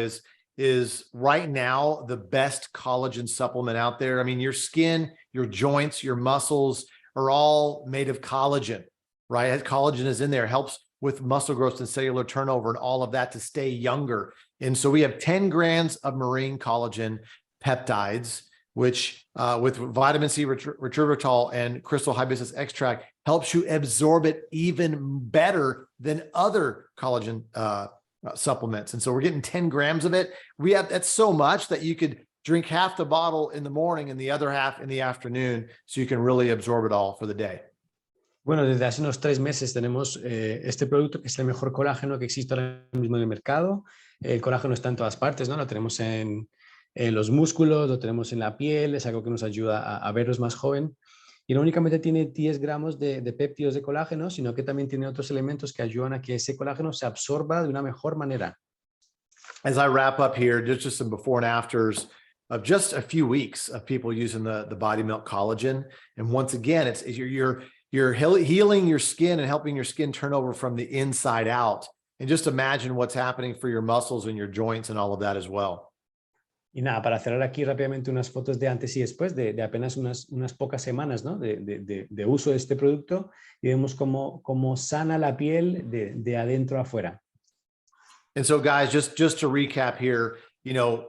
Speaker 4: is right now the best collagen supplement out there. I mean, your skin, your joints, your muscles are all made of collagen, right? Collagen is in there, helps with muscle growth and cellular turnover and all of that to stay younger. And so we have 10 grams of marine collagen peptides, which with vitamin C, retrovital, and crystal hibiscus extract helps you absorb it even better than other collagen supplements. And so we're getting 10 grams of it. That's so much that you could drink half the bottle in the morning and the other half in the afternoon, so you can really absorb it all for the day.
Speaker 2: Bueno, desde hace unos 3 meses tenemos este producto que es el mejor colágeno que existe ahora mismo en el mercado. El colágeno está en todas partes, ¿no? Lo tenemos en los músculos, lo tenemos en la piel, es algo que nos ayuda a vernos más joven. Y no únicamente tiene 10 gramos de péptidos de colágeno, sino que también tiene otros elementos que ayudan a que ese colágeno se absorba de una mejor manera.
Speaker 4: As I wrap up here, just some before and afters of just a few weeks of people using the Body Milk Collagen. And once again, it's you're healing your skin and helping your skin turn over from the inside out. And just imagine what's happening for your muscles and your joints and all of that as well.
Speaker 2: Y nada, para cerrar aquí rápidamente unas fotos de antes y después de apenas unas pocas semanas, ¿no? de uso de este producto, y vemos cómo sana la piel de adentro a afuera.
Speaker 4: And so guys, just to recap here, you know,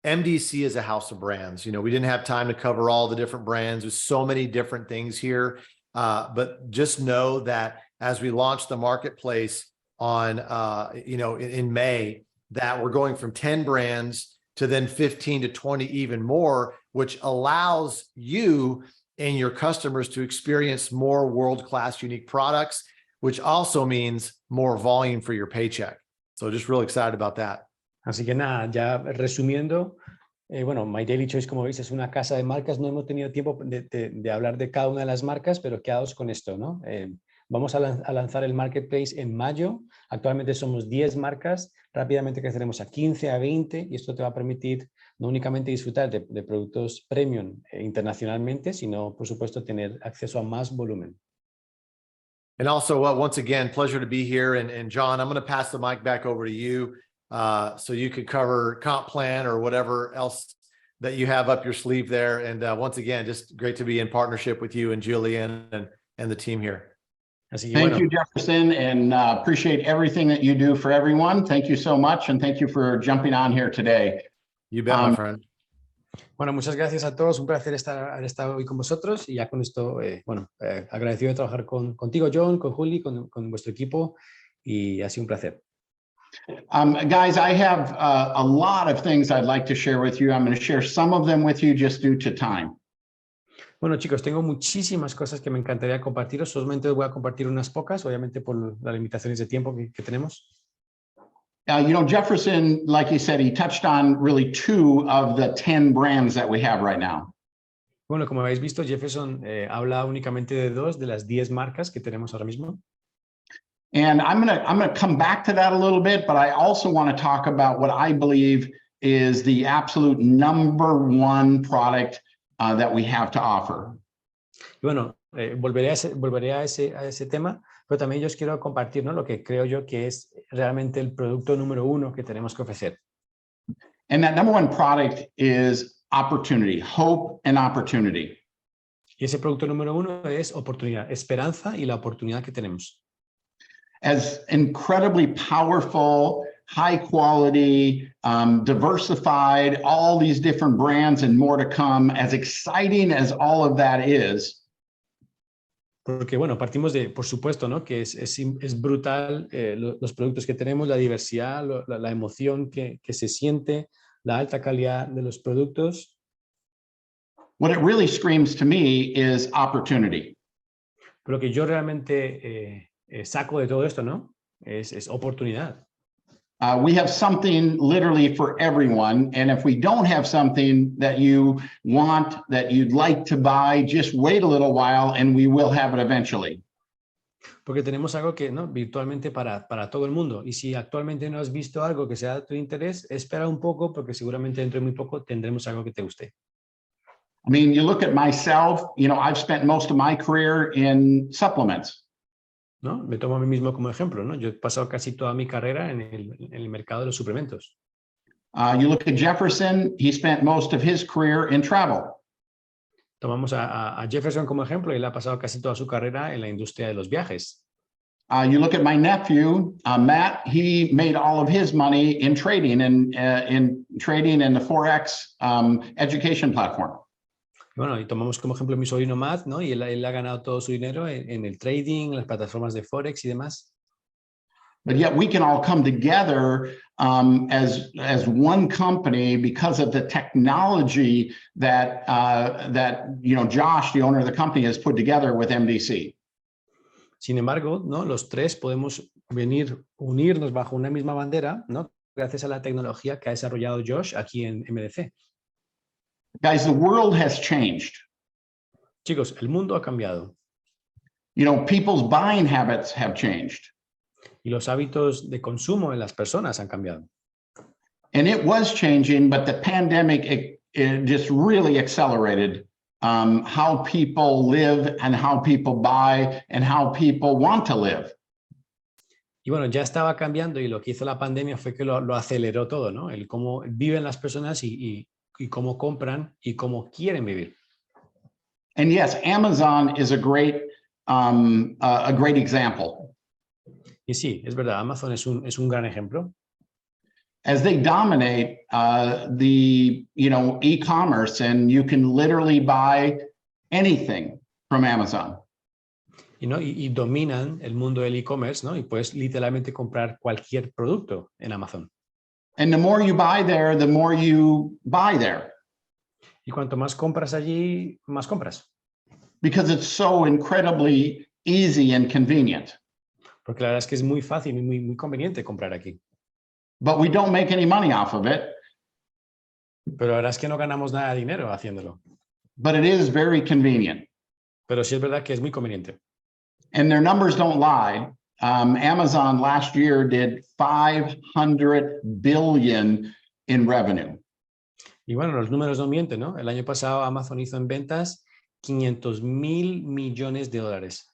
Speaker 4: MDC is a house of brands. You know, we didn't have time to cover all the different brands. There's so many different things here. But just know that as we launch the marketplace on, you know, in May, that we're going from 10 brands to then 15 to 20, even more, which allows you and your customers to experience more world-class unique products, which also means more volume for your paycheck. So just really excited about that.
Speaker 2: Así que nada, ya resumiendo, bueno, My Daily Choice, como veis, es una casa de marcas. No hemos tenido tiempo de hablar de cada una de las marcas, pero quedaos con esto, ¿no? Vamos a lanzar el marketplace en mayo. Actualmente somos 10 marcas. Rápidamente creceremos a 15, a 20, y esto te va a permitir no únicamente disfrutar de productos premium internacionalmente, sino, por supuesto, tener acceso a más volumen.
Speaker 4: And also, once again, pleasure to be here. And John, I'm going to pass the mic back over to you so you could cover comp plan or whatever else that you have up your sleeve there. And once again, just great to be in partnership with you and Julian and the team here.
Speaker 2: Así que,
Speaker 3: Thank you, Jefferson, and appreciate everything that you do for everyone. Thank you so much, and thank you for jumping on here today.
Speaker 4: You bet, my friend.
Speaker 2: Bueno, muchas gracias a todos. Un placer haber estado hoy con vosotros, y ya con esto, bueno, agradecido de trabajar contigo, John, con Juli, con vuestro equipo, y ha sido un placer.
Speaker 3: Guys, I have a lot of things I'd like to share with you. I'm going to share some of them with you just due to time.
Speaker 2: Bueno, chicos, tengo muchísimas cosas que me encantaría compartiros. Solamente voy a compartir unas pocas, obviamente por las limitaciones de tiempo que tenemos.
Speaker 3: You know, Jefferson, like he said, he touched on really 2 of the 10 brands that we have right now.
Speaker 2: Bueno, como habéis visto, Jefferson habla únicamente de 2 de las 10 marcas que tenemos ahora mismo.
Speaker 3: And I'm gonna come back to that a little bit, but I also want to talk about what I believe is the absolute #1 product that we have to offer.
Speaker 2: Y bueno, volveré a ese tema, pero también yo os quiero compartir, ¿no?, lo que creo yo que es realmente el producto número 1 que tenemos que ofrecer.
Speaker 3: And that #1 product is opportunity, hope and opportunity.
Speaker 2: Y ese producto número 1 es oportunidad, esperanza y la oportunidad que tenemos.
Speaker 3: As incredibly powerful high quality, diversified, all these different brands and more to come. As exciting as all of that is,
Speaker 2: porque bueno, partimos de, por supuesto, ¿no? Que es brutal los productos que tenemos, la diversidad, la emoción que se siente, la alta calidad de los productos.
Speaker 3: what it really screams to me is opportunity.
Speaker 2: Pero lo que yo realmente saco de todo esto, ¿no? Es oportunidad.
Speaker 3: We have something literally for everyone. And if we don't have something that you want, that you'd like to buy, just wait a little while and we will have it eventually.
Speaker 2: Porque tenemos algo que, ¿no? Virtualmente para todo el mundo. Y si actualmente no has visto algo que sea de tu interés, espera un poco porque seguramente dentro de muy poco tendremos algo que te guste.
Speaker 3: I mean, you look at myself, you know, I've spent most of my career in supplements.
Speaker 2: ¿No? Me tomo a mí mismo como ejemplo, ¿no? Yo he pasado casi toda mi carrera en el mercado de los suplementos.
Speaker 3: You look at Jefferson, he spent most of his career in travel.
Speaker 2: Tomamos a Jefferson como ejemplo y él ha pasado casi toda su carrera en la industria de los viajes.
Speaker 3: You look at my nephew, Matt, he made all of his money in trading and in the Forex education platform.
Speaker 2: Bueno, y tomamos como ejemplo a mi sobrino Matt, ¿no? Y él ha ganado todo su dinero en el trading, en las plataformas de Forex y demás.
Speaker 3: But yet we can all come together as one company because of the technology that you know, Josh, the owner of the company, has put together with MDC.
Speaker 2: Sin embargo, ¿no? Los tres podemos unirnos bajo una misma bandera, ¿no? Gracias a la tecnología que ha desarrollado Josh aquí en MDC.
Speaker 3: Guys, the world has changed.
Speaker 2: Chicos, el mundo ha cambiado.
Speaker 3: You know, people's buying habits have changed.
Speaker 2: Y los hábitos de consumo de las personas han cambiado.
Speaker 3: And it was changing, but the pandemic it just really accelerated how people live and how people buy and how people want to live.
Speaker 2: Y bueno, ya estaba cambiando y lo que hizo la pandemia fue que lo aceleró todo, ¿no? El cómo viven las personas y cómo compran y cómo quieren vivir.
Speaker 3: And yes, Amazon is a great example.
Speaker 2: Y sí, es verdad, Amazon es un gran ejemplo.
Speaker 3: As they dominate the e-commerce, and you can literally buy anything from Amazon.
Speaker 2: Y dominan el mundo del e-commerce, ¿no? Y puedes literalmente comprar cualquier producto en Amazon.
Speaker 3: And the more you buy there, the more you buy there.
Speaker 2: Y cuanto más compras allí, más compras.
Speaker 3: Because it's so incredibly easy and convenient.
Speaker 2: Porque la verdad es que es muy fácil y muy conveniente comprar aquí.
Speaker 3: But we don't make any money off of it.
Speaker 2: Pero la verdad es que no ganamos nada de dinero haciéndolo.
Speaker 3: But it is very convenient.
Speaker 2: Pero sí es verdad que es muy conveniente.
Speaker 3: And their numbers don't lie. Amazon last year did $500 billion in revenue.
Speaker 2: Y bueno, los números no mienten, ¿no? El año pasado Amazon hizo en ventas 500,000 millones de dólares.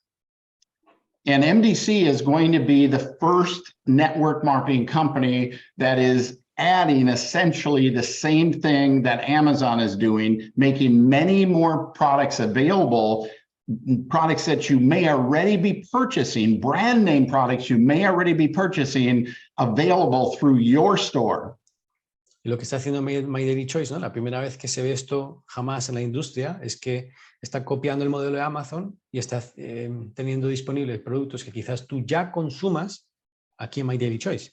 Speaker 3: And MDC is going to be the first network marketing company that is adding essentially the same thing that Amazon is doing, making many more products available, products that you may already be purchasing, brand name products you may already be purchasing, available through your store.
Speaker 2: Y lo que está haciendo My Daily Choice, ¿no? La primera vez que se ve esto jamás en la industria es que está copiando el modelo de Amazon y está teniendo disponibles productos que quizás tú ya consumas aquí en My Daily Choice.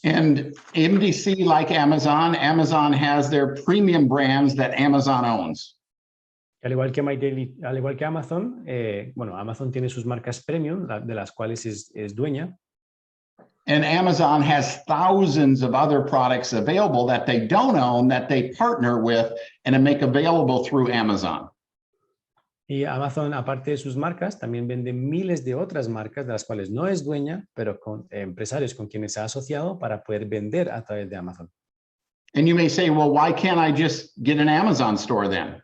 Speaker 3: And MDC, like Amazon, Amazon has their premium brands that Amazon owns.
Speaker 2: Al igual que Amazon, bueno, Amazon tiene sus marcas premium, de las cuales es dueña.
Speaker 3: And Amazon has thousands of other products available that they don't own, that they partner with and make available through Amazon.
Speaker 2: Y Amazon, aparte de sus marcas, también vende miles de otras marcas de las cuales no es dueña, pero con empresarios con quienes se ha asociado para poder vender a través de Amazon.
Speaker 3: And you may say, well, why can't I just get an Amazon store then?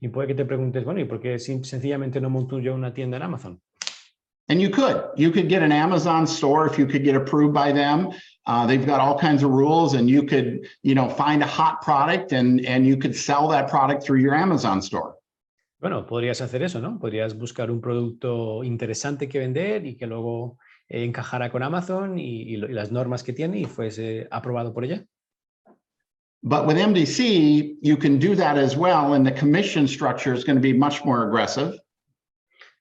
Speaker 2: Y puede que te preguntes, bueno, ¿y por qué sencillamente no monto yo una tienda en Amazon?
Speaker 3: And you could get an Amazon store if you could get approved by them. They've got all kinds of rules, and you could, find a hot product and you could sell that product through your Amazon store.
Speaker 2: Bueno, podrías hacer eso, ¿no? Podrías buscar un producto interesante que vender y que luego encajara con Amazon y las normas que tiene y fuese aprobado por ella.
Speaker 3: But with MDC, you can do that as well, and the commission structure is going to be much more aggressive.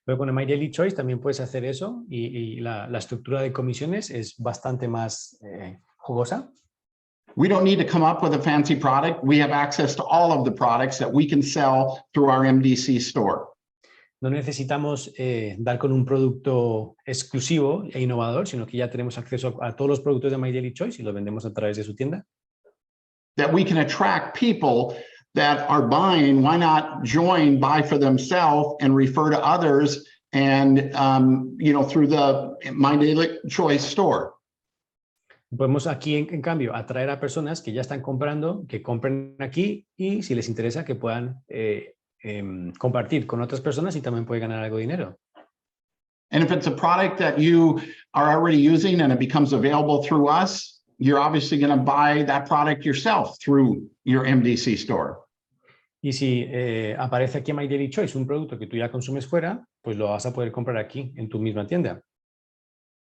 Speaker 2: Pero con el My Daily Choice también puedes hacer eso y la estructura de comisiones es bastante más jugosa.
Speaker 3: We don't need to come up with a fancy product. We have access to all of the products that we can sell through our MDC store.
Speaker 2: No necesitamos dar con un producto exclusivo e innovador, sino que ya tenemos acceso a todos los productos de My Daily Choice y los vendemos a través de su tienda.
Speaker 3: That we can attract people that are buying. Why not join, buy for themselves, and refer to others, and through the My Daily Choice store.
Speaker 2: Podemos aquí, en cambio, atraer a personas que ya están comprando, que compren aquí y si les interesa que puedan compartir con otras personas y también puede ganar algo de dinero.
Speaker 3: And if it's a product that you are already using and it becomes available through us, you're obviously going to buy that product yourself through your MDC store.
Speaker 2: Y si aparece aquí en My Daily Choice un producto que tú ya consumes fuera, pues lo vas a poder comprar aquí en tu misma tienda.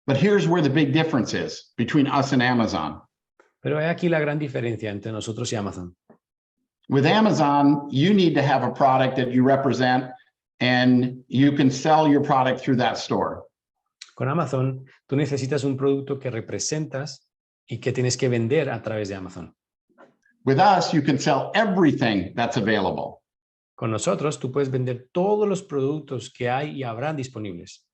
Speaker 3: But here's where the big difference is between us and Amazon.
Speaker 2: Pero hay aquí la gran diferencia entre nosotros y Amazon.
Speaker 3: With Amazon, you need to have a product that you represent and you can sell your product through that store.
Speaker 2: Con Amazon, tú necesitas un producto que representas y que tienes que vender a través de Amazon.
Speaker 3: With us, you can sell everything that's available.
Speaker 2: Con nosotros, tú puedes vender todos los productos que hay y habrán disponibles.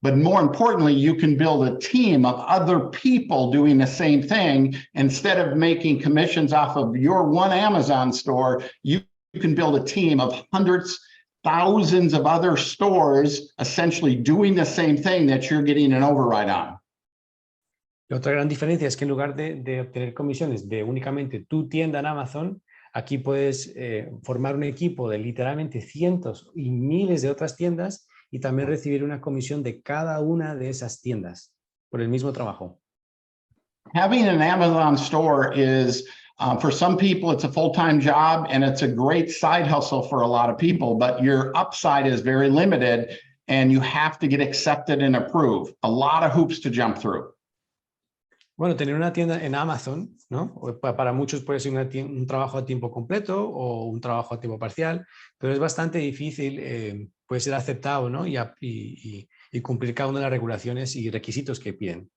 Speaker 3: But more importantly, you can build a team of other people doing the same thing. Instead of making commissions off of your one Amazon store, you can build a team of hundreds, thousands of other stores essentially doing the same thing that you're getting an override on.
Speaker 2: Y otra gran diferencia es que en lugar de obtener comisiones de únicamente tu tienda en Amazon, aquí puedes formar un equipo de literalmente cientos y miles de otras tiendas y también recibir una comisión de cada una de esas tiendas por el mismo trabajo.
Speaker 3: Having an Amazon store is, for some people, it's a full-time job and it's a great side hustle for a lot of people, but your upside is very limited and you have to get accepted and approved. A lot of hoops to jump through.
Speaker 2: Bueno, tener una tienda en Amazon, ¿no? Para muchos puede ser un trabajo a tiempo completo o un trabajo a tiempo parcial, pero es bastante difícil, puede ser aceptado, ¿no? Y cumplir cada una de las regulaciones y requisitos que piden.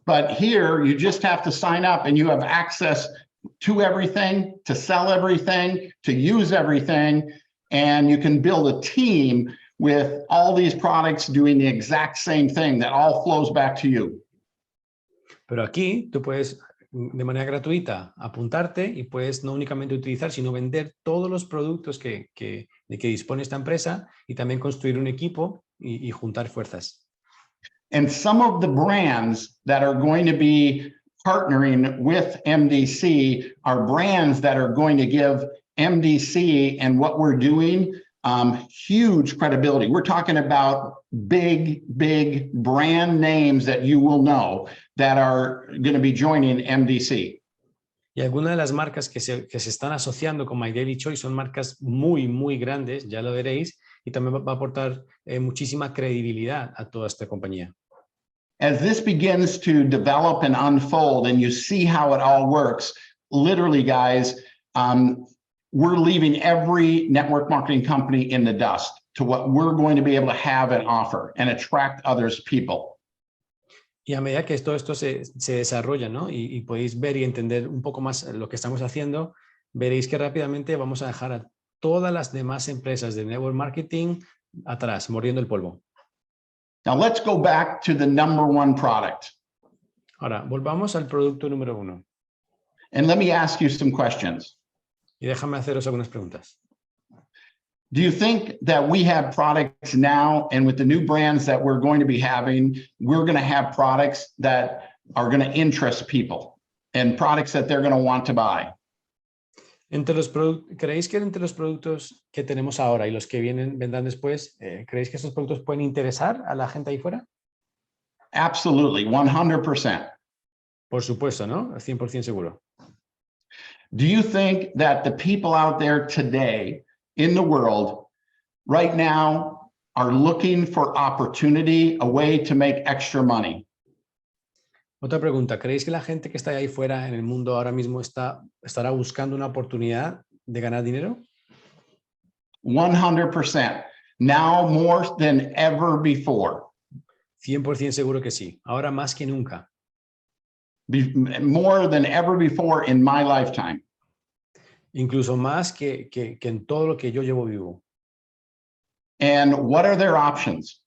Speaker 3: But here, you just have to sign up and you have access to everything, to sell everything, to use everything, and you can build a team with all these products doing the exact same thing that all flows back to you.
Speaker 2: Pero aquí tú puedes de manera gratuita apuntarte y puedes no únicamente utilizar, sino vender todos los productos de que dispone esta empresa y también construir un equipo y juntar fuerzas.
Speaker 3: And some of the brands that are going to be partnering with MDC are brands that are going to give MDC and what we're doing huge credibility. We're talking about big brand names that you will know that are going to be joining MDC.
Speaker 2: Y algunas de las marcas que se están asociando con My Daily Choice son marcas muy grandes, ya lo veréis, y también va a aportar muchísima credibilidad a toda esta compañía.
Speaker 3: As this begins to develop and unfold and you see how it all works, literally, guys, we're leaving every network marketing company in the dust to what we're going to be able to have and offer and attract others people.
Speaker 2: Y a medida que todo esto se desarrolla, ¿no? Y podéis ver y entender un poco más lo que estamos haciendo, veréis que rápidamente vamos a dejar a todas las demás empresas de network marketing atrás, mordiendo el polvo.
Speaker 3: Now let's go back to the number one product.
Speaker 2: Ahora, volvamos al producto número 1.
Speaker 3: And let me ask you some questions.
Speaker 2: Y déjame haceros algunas preguntas.
Speaker 3: Do you think that we have products now, and with the new brands that we're going to be having, we're going to have products that are going to interest people and products that they're going to want to buy?
Speaker 2: ¿Creéis que entre los productos que tenemos ahora y los que vendrán después, creéis que estos productos pueden interesar a la gente ahí fuera?
Speaker 3: Absolutely, 100%.
Speaker 2: Por supuesto, ¿no? 100% seguro.
Speaker 3: Do you think that the people out there today in the world right now are looking for opportunity, a way to make extra money.
Speaker 2: Otra pregunta, ¿creéis que la gente que está ahí fuera en el mundo ahora mismo estará buscando una oportunidad de ganar dinero?
Speaker 3: 100%. Now more than ever before.
Speaker 2: 100% seguro que sí. Ahora más que nunca.
Speaker 3: More than ever before in my lifetime.
Speaker 2: Incluso más que en todo lo que yo llevo vivo.
Speaker 3: And what are their options?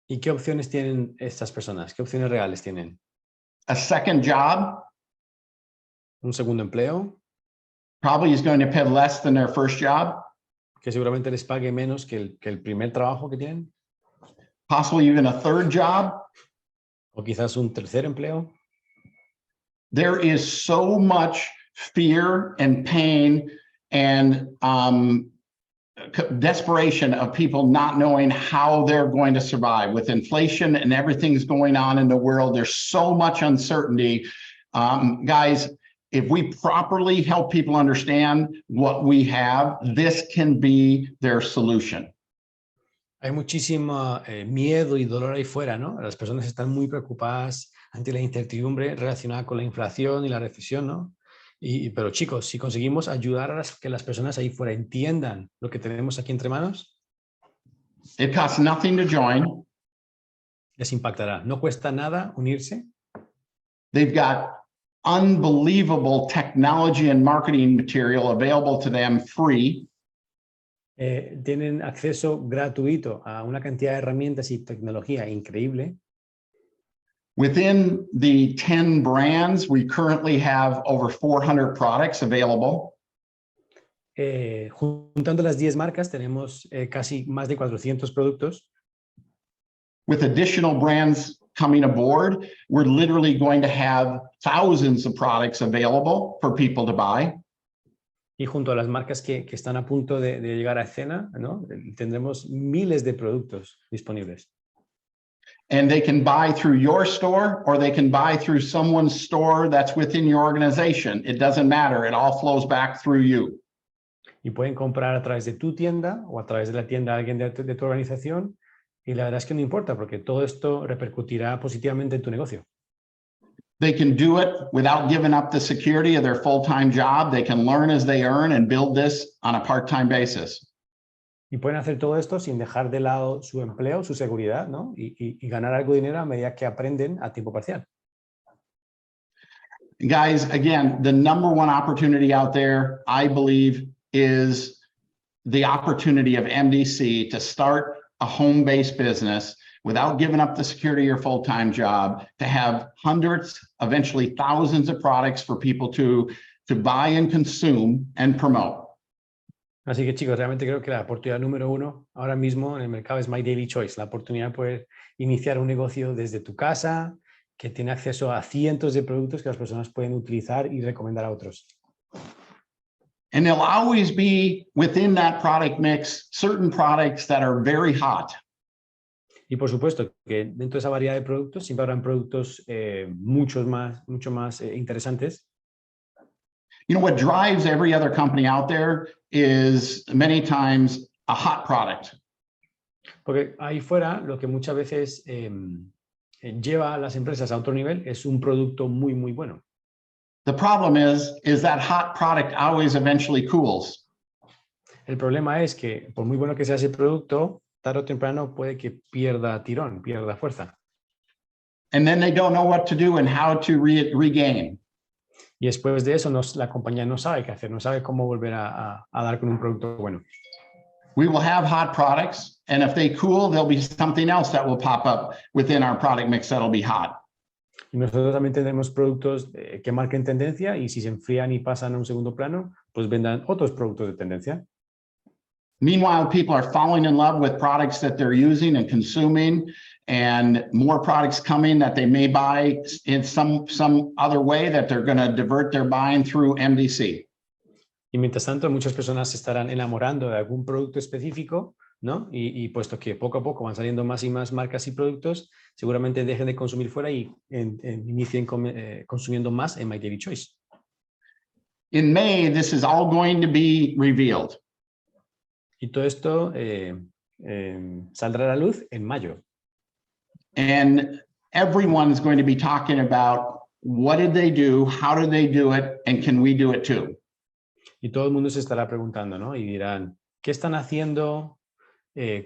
Speaker 2: ¿Y qué opciones tienen estas personas? ¿Qué opciones reales tienen?
Speaker 3: A second job,
Speaker 2: Un segundo empleo,
Speaker 3: probably is going to pay less than their first job.
Speaker 2: que seguramente les pague menos que el primer trabajo que tienen.
Speaker 3: Possibly even a third job.
Speaker 2: O quizás un tercer empleo.
Speaker 3: There is so much fear and pain and desperation of people not knowing how they're going to survive. With inflation and everything's going on in the world, there's so much uncertainty. Guys, if we properly help people understand what we have, this can be their solution.
Speaker 2: Hay muchísimo miedo y dolor ahí fuera, ¿no? Las personas están muy preocupadas ante la incertidumbre relacionada con la inflación y la recesión, ¿no? Pero chicos, si conseguimos ayudar a que las personas ahí fuera entiendan lo que tenemos aquí entre manos,
Speaker 3: It costs nothing to join.
Speaker 2: les impactará. No cuesta nada unirse.
Speaker 3: They've got unbelievable technology and marketing material available to them free.
Speaker 2: Tienen acceso gratuito a una cantidad de herramientas y tecnología increíble.
Speaker 3: Within the 10 brands, we currently have over 400 products available.
Speaker 2: Juntando las 10 marcas, tenemos casi más de 400 productos.
Speaker 3: With additional brands coming aboard, we're literally going to have thousands of products available for people to buy.
Speaker 2: Y junto a las marcas que están a punto de llegar a escena, ¿no? Tendremos miles de productos disponibles.
Speaker 3: And they can buy through your store or they can buy through someone's store that's within your organization. It doesn't matter. It all flows back through you.
Speaker 2: Y pueden comprar a través de tu tienda o a través de la tienda de alguien de tu organización. Y la verdad es que no importa porque todo esto repercutirá positivamente en tu negocio.
Speaker 3: They can do it without giving up the security of their full-time job. They can learn as they earn and build this on a part-time basis.
Speaker 2: Y pueden hacer todo esto sin dejar de lado su empleo, su seguridad, ¿no? Y ganar algo de dinero a medida que aprenden a tiempo parcial.
Speaker 3: Guys, again, the number one opportunity out there, I believe, is the opportunity of MDC to start a home-based business without giving up the security of your full-time job, to have hundreds, eventually thousands of products for people to buy and consume and promote.
Speaker 2: Así que chicos, realmente creo que la oportunidad número uno ahora mismo en el mercado es My Daily Choice, la oportunidad de poder iniciar un negocio desde tu casa, que tiene acceso a cientos de productos que las personas pueden utilizar y recomendar a otros.
Speaker 3: And there'll always be within that product mix certain products that are very hot.
Speaker 2: Y por supuesto que dentro de esa variedad de productos siempre habrán productos mucho más interesantes.
Speaker 3: You know, what drives every other company out there is many times a hot product.
Speaker 2: Porque ahí fuera lo que muchas veces lleva a las empresas a otro nivel es un producto muy, muy bueno.
Speaker 3: The problem is that hot product always eventually cools.
Speaker 2: El problema es que por muy bueno que sea ese producto, tarde o temprano puede que pierda tirón, pierda fuerza.
Speaker 3: And then they don't know what to do and how to regain.
Speaker 2: Y después de eso la compañía no sabe qué hacer, no sabe cómo volver a dar con un producto bueno.
Speaker 3: We will have hot products, and if they cool, there'll be something else that will pop up within our product mix that'll be hot.
Speaker 2: Y nosotros también tendremos productos que marquen tendencia y si se enfrían y pasan a un segundo plano, pues vendan otros productos de tendencia.
Speaker 3: Meanwhile, people are falling in love with products that they're using and consuming, and more products coming that they may buy in some other way that they're going to divert their buying through MDC.
Speaker 2: Y mientras tanto, muchas personas se estarán enamorando de algún producto específico, ¿no? Y puesto que poco a poco van saliendo más y más marcas y productos, seguramente dejen de consumir fuera y inicien consumiendo más en My Daily Choice.
Speaker 3: In May, this is all going to be revealed.
Speaker 2: Y todo esto saldrá a la luz en mayo.
Speaker 3: And everyone is going to be talking about what did they do, how did they do it, and can we do it too?
Speaker 2: Y todo el mundo se estará preguntando, ¿no? Y dirán, ¿qué están haciendo?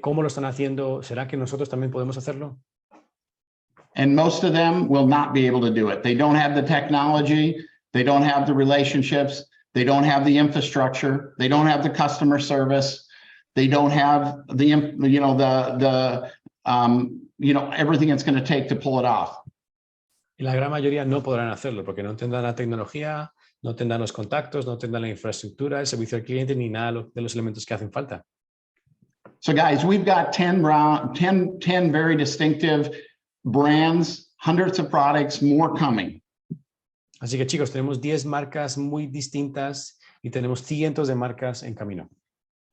Speaker 2: ¿Cómo lo están haciendo? ¿Será que nosotros también podemos hacerlo?
Speaker 3: And most of them will not be able to do it. They don't have the technology, they don't have the relationships, they don't have the infrastructure, they don't have the customer service, they don't have the, everything it's going to take to pull it off.
Speaker 2: Y la gran mayoría no podrán hacerlo porque no tendrán la tecnología, no tendrán los contactos, no tendrán la infraestructura, el servicio al cliente ni nada de los elementos que hacen falta.
Speaker 3: So guys, we've got 10 very distinctive brands, hundreds of products, more coming.
Speaker 2: Así que chicos, tenemos 10 marcas muy distintas y tenemos cientos de marcas en camino.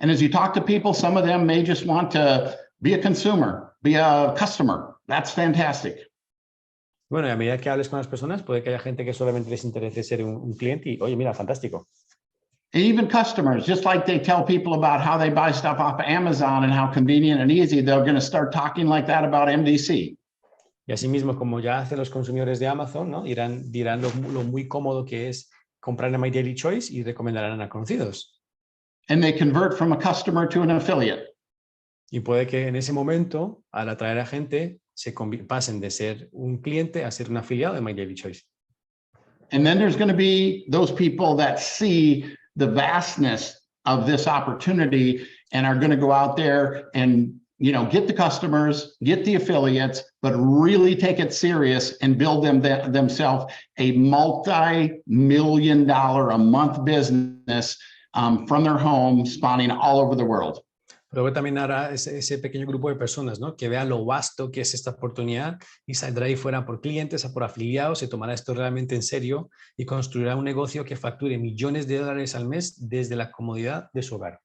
Speaker 3: And as you talk to people, some of them may just want to be a consumer, be a customer. That's fantastic.
Speaker 2: Bueno, y a medida que hables con las personas, puede que haya gente que solamente les interese ser un cliente y, oye, mira, fantástico.
Speaker 3: Even customers, just like they tell people about how they buy stuff off of Amazon and how convenient and easy, they're going to start talking like that about MDC.
Speaker 2: Y asimismo, como ya hacen los consumidores de Amazon, ¿no? Dirán lo muy cómodo que es comprar en My Daily Choice y recomendarán a conocidos.
Speaker 3: And they convert from a customer to an affiliate.
Speaker 2: Y puede que en ese momento, al atraer a gente, pasen de ser un cliente a ser un afiliado de My Daily Choice.
Speaker 3: And then there's going to be those people that see the vastness of this opportunity and are going to go out there and, get the customers, get the affiliates, but really take it serious and build themselves a multi-million-dollar a month business from their home, spawning all over the world.
Speaker 2: Pero también habrá ese pequeño grupo de personas, ¿no? Que vea lo vasto que es esta oportunidad y saldrá ahí fuera por clientes, por afiliados, se tomará esto realmente en serio y construirá un negocio que facture millones de dólares al mes desde la comodidad de su hogar.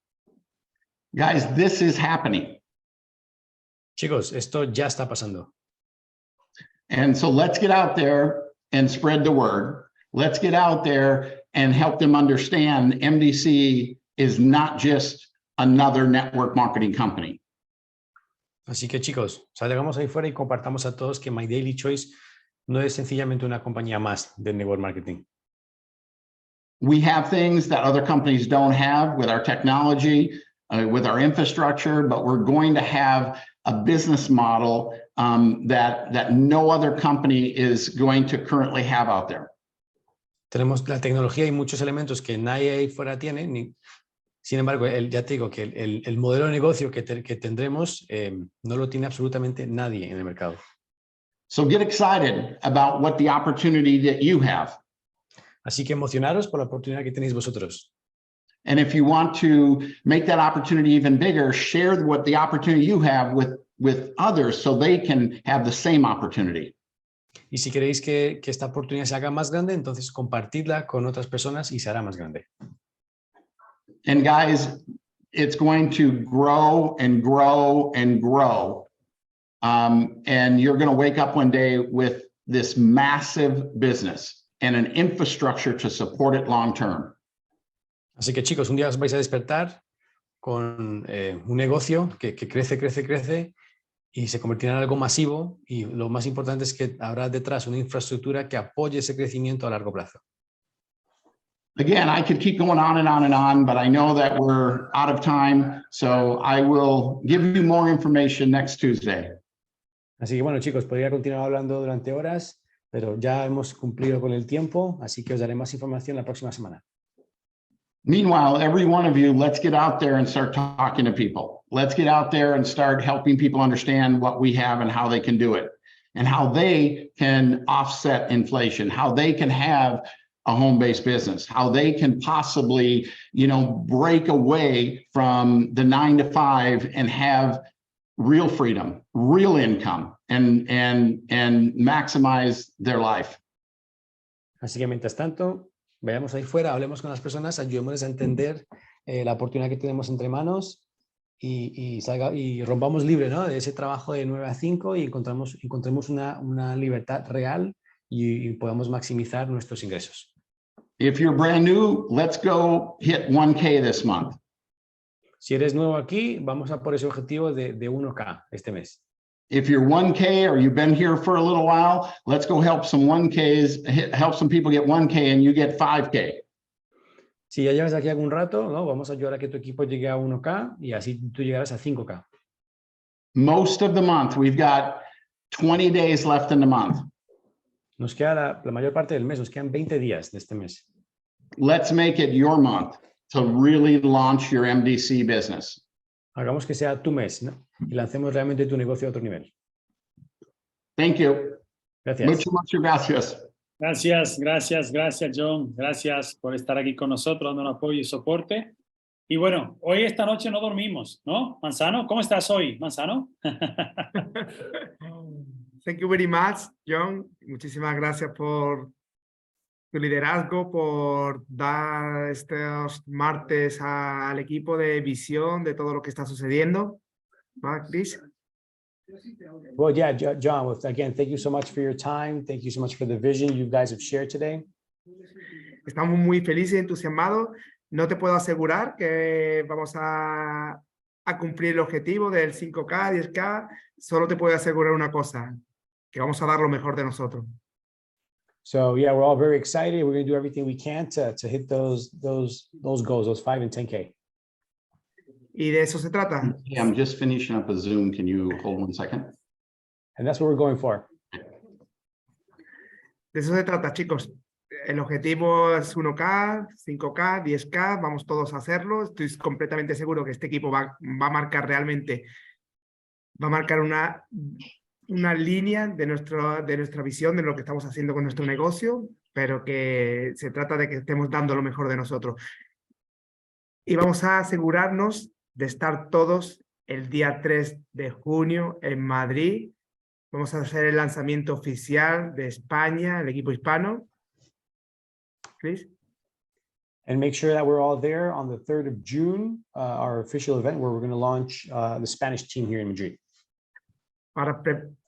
Speaker 3: Guys, this is happening.
Speaker 2: Chicos, esto ya está pasando.
Speaker 3: And so let's get out there and spread the word. Let's get out there and help them understand MDC is not just another network marketing company.
Speaker 2: Así que chicos, salgamos ahí fuera y compartamos a todos que My Daily Choice no es sencillamente una compañía más de network marketing.
Speaker 3: We have things that other companies don't have with our technology, with our infrastructure, but we're going to have a business model that no other company is going to currently have out there.
Speaker 2: Tenemos la tecnología y muchos elementos que nadie ahí fuera tiene. Sin embargo, ya te digo que el modelo de negocio que tendremos no lo tiene absolutamente nadie en el mercado.
Speaker 3: So get excited about what the opportunity that you have.
Speaker 2: Así que emocionaros por la oportunidad que tenéis vosotros.
Speaker 3: And if you want to make that opportunity even bigger, share what the opportunity you have with others so they can have the same opportunity.
Speaker 2: Y si queréis que esta oportunidad se haga más grande, entonces compartidla con otras personas y se hará más grande.
Speaker 3: And guys, it's going to grow and grow and grow. And you're going to wake up one day with this massive business and an infrastructure to support it long term.
Speaker 2: Así que chicos, un día os vais a despertar con un negocio que crece y se convertirá en algo masivo, y lo más importante es que habrá detrás una infraestructura que apoye ese crecimiento a largo plazo.
Speaker 3: Again, I could keep going on and on and on, but I know that we're out of time, so I will give you more information next Tuesday.
Speaker 2: Así que bueno, chicos, podría continuar hablando durante horas, pero ya hemos cumplido con el tiempo, así que os daré más información la próxima semana.
Speaker 3: Meanwhile, every one of you, let's get out there and start talking to people. Let's get out there and start helping people understand what we have and how they can do it, and how they can offset inflation, how they can have a home-based business, how they can possibly, break away from the 9-to-5 and have real freedom, real income, and maximize their life.
Speaker 2: Así que mientras tanto, vayamos ahí fuera, hablemos con las personas, ayudémosles a entender la oportunidad que tenemos entre manos y rompamos libre, ¿no? De ese trabajo de 9 a 5 y encontremos una libertad real y podamos maximizar nuestros ingresos.
Speaker 3: If you're brand new, let's go hit 1K this month.
Speaker 2: Si eres nuevo aquí, vamos a por ese objetivo de 1K este mes.
Speaker 3: If you're 1K or you've been here for a little while, let's go help some 1Ks, help some people get 1K and you get 5K.
Speaker 2: Si ya llevas aquí algún rato, ¿no? Vamos a ayudar a que tu equipo llegue a 1K y así tú llegarás a 5K.
Speaker 3: Most of the month, we've got 20 days left in the month.
Speaker 2: Nos queda la mayor parte del mes, nos quedan 20 días de este mes.
Speaker 3: Let's make it your month to really launch your MDC business.
Speaker 2: Hagamos que sea tu mes, ¿no? Y lancemos realmente tu negocio a otro nivel.
Speaker 3: Thank you.
Speaker 2: Gracias.
Speaker 3: Muchas gracias.
Speaker 1: Gracias, John. Gracias por estar aquí con nosotros, dando apoyo y soporte. Y bueno, hoy esta noche no dormimos, ¿no? Manzano, ¿cómo estás hoy, Manzano?
Speaker 5: Thank you very much, John. Muchísimas gracias por tu liderazgo, por dar estos martes al equipo de visión de todo lo que está sucediendo. ¿Va, Chris?
Speaker 2: Well, yeah, John, well, again, thank you so much for your time. Thank you so much for the vision you guys have shared today.
Speaker 5: Estamos muy felices y entusiasmados. No te puedo asegurar que vamos a cumplir el objetivo del 5K, 10K. Solo te puedo asegurar una cosa, que vamos a dar lo mejor de nosotros.
Speaker 2: So yeah, we're all very excited. We're going to do everything we can to hit those goals, those 5 and 10K.
Speaker 5: Y de eso se trata.
Speaker 3: Yeah, I'm just finishing up a Zoom. Can you hold 1 second?
Speaker 2: And that's what we're going for.
Speaker 5: De eso se trata, chicos. El objetivo es 1K, 5K, 10K. Vamos todos a hacerlo. Estoy completamente seguro que este equipo va a marcar realmente, va a marcar una línea de nuestra visión, de lo que estamos haciendo con nuestro negocio, pero que se trata de que estemos dando lo mejor de nosotros. Y vamos a asegurarnos de estar todos el día 3 de junio en Madrid. Vamos a hacer el lanzamiento oficial de España, el equipo hispano. Chris?
Speaker 2: And make sure that we're all there on the 3rd of June, our official event where we're going to launch the Spanish team here in Madrid.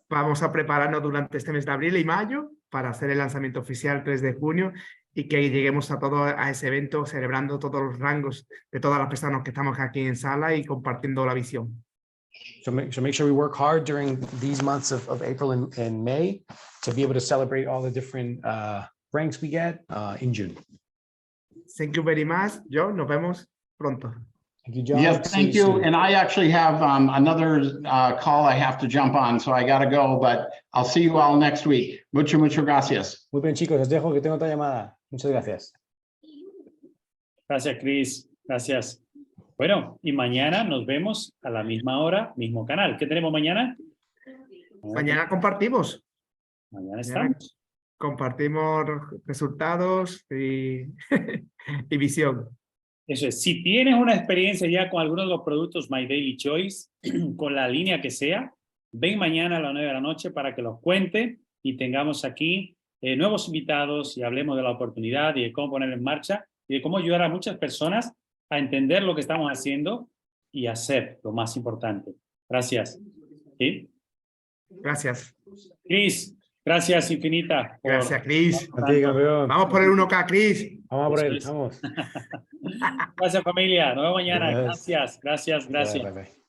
Speaker 5: Vamos a prepararnos durante este mes de abril y mayo para hacer el lanzamiento oficial 3 de junio y que lleguemos a ese evento celebrando todos los rangos de todas las personas que estamos aquí en sala y compartiendo la visión.
Speaker 2: So make sure we work hard during these months of April and May to be able to celebrate all the different ranks we get in June.
Speaker 5: Thank you very much, John. Nos vemos pronto.
Speaker 2: Thank you, John.
Speaker 3: Yes, thank you. And I actually have another call I have to jump on, so I got to go, but I'll see you all next week. Muchas gracias.
Speaker 2: Muy bien, chicos, os dejo que tengo otra llamada. Muchas gracias.
Speaker 1: Gracias, Chris. Gracias. Bueno, y mañana nos vemos a la misma hora, mismo canal. ¿Qué tenemos mañana?
Speaker 5: Mañana compartimos.
Speaker 1: Mañana estamos.
Speaker 5: Compartimos resultados y, y visión.
Speaker 1: Eso es. Si tienes una experiencia ya con algunos de los productos My Daily Choice, con la línea que sea, ven mañana a las 9 de la noche para que los cuente y tengamos aquí nuevos invitados y hablemos de la oportunidad y de cómo poner en marcha y de cómo ayudar a muchas personas a entender lo que estamos haciendo y hacer lo más importante. Gracias. ¿Sí?
Speaker 5: Gracias.
Speaker 1: Chris, gracias infinita.
Speaker 5: Gracias, Chris.
Speaker 2: Campeón.
Speaker 5: Vamos por el 1K, Chris.
Speaker 2: Vamos por él, vamos.
Speaker 1: Gracias, familia. Nos vemos mañana.
Speaker 2: Yes.
Speaker 1: Gracias.
Speaker 2: Bye, bye, bye.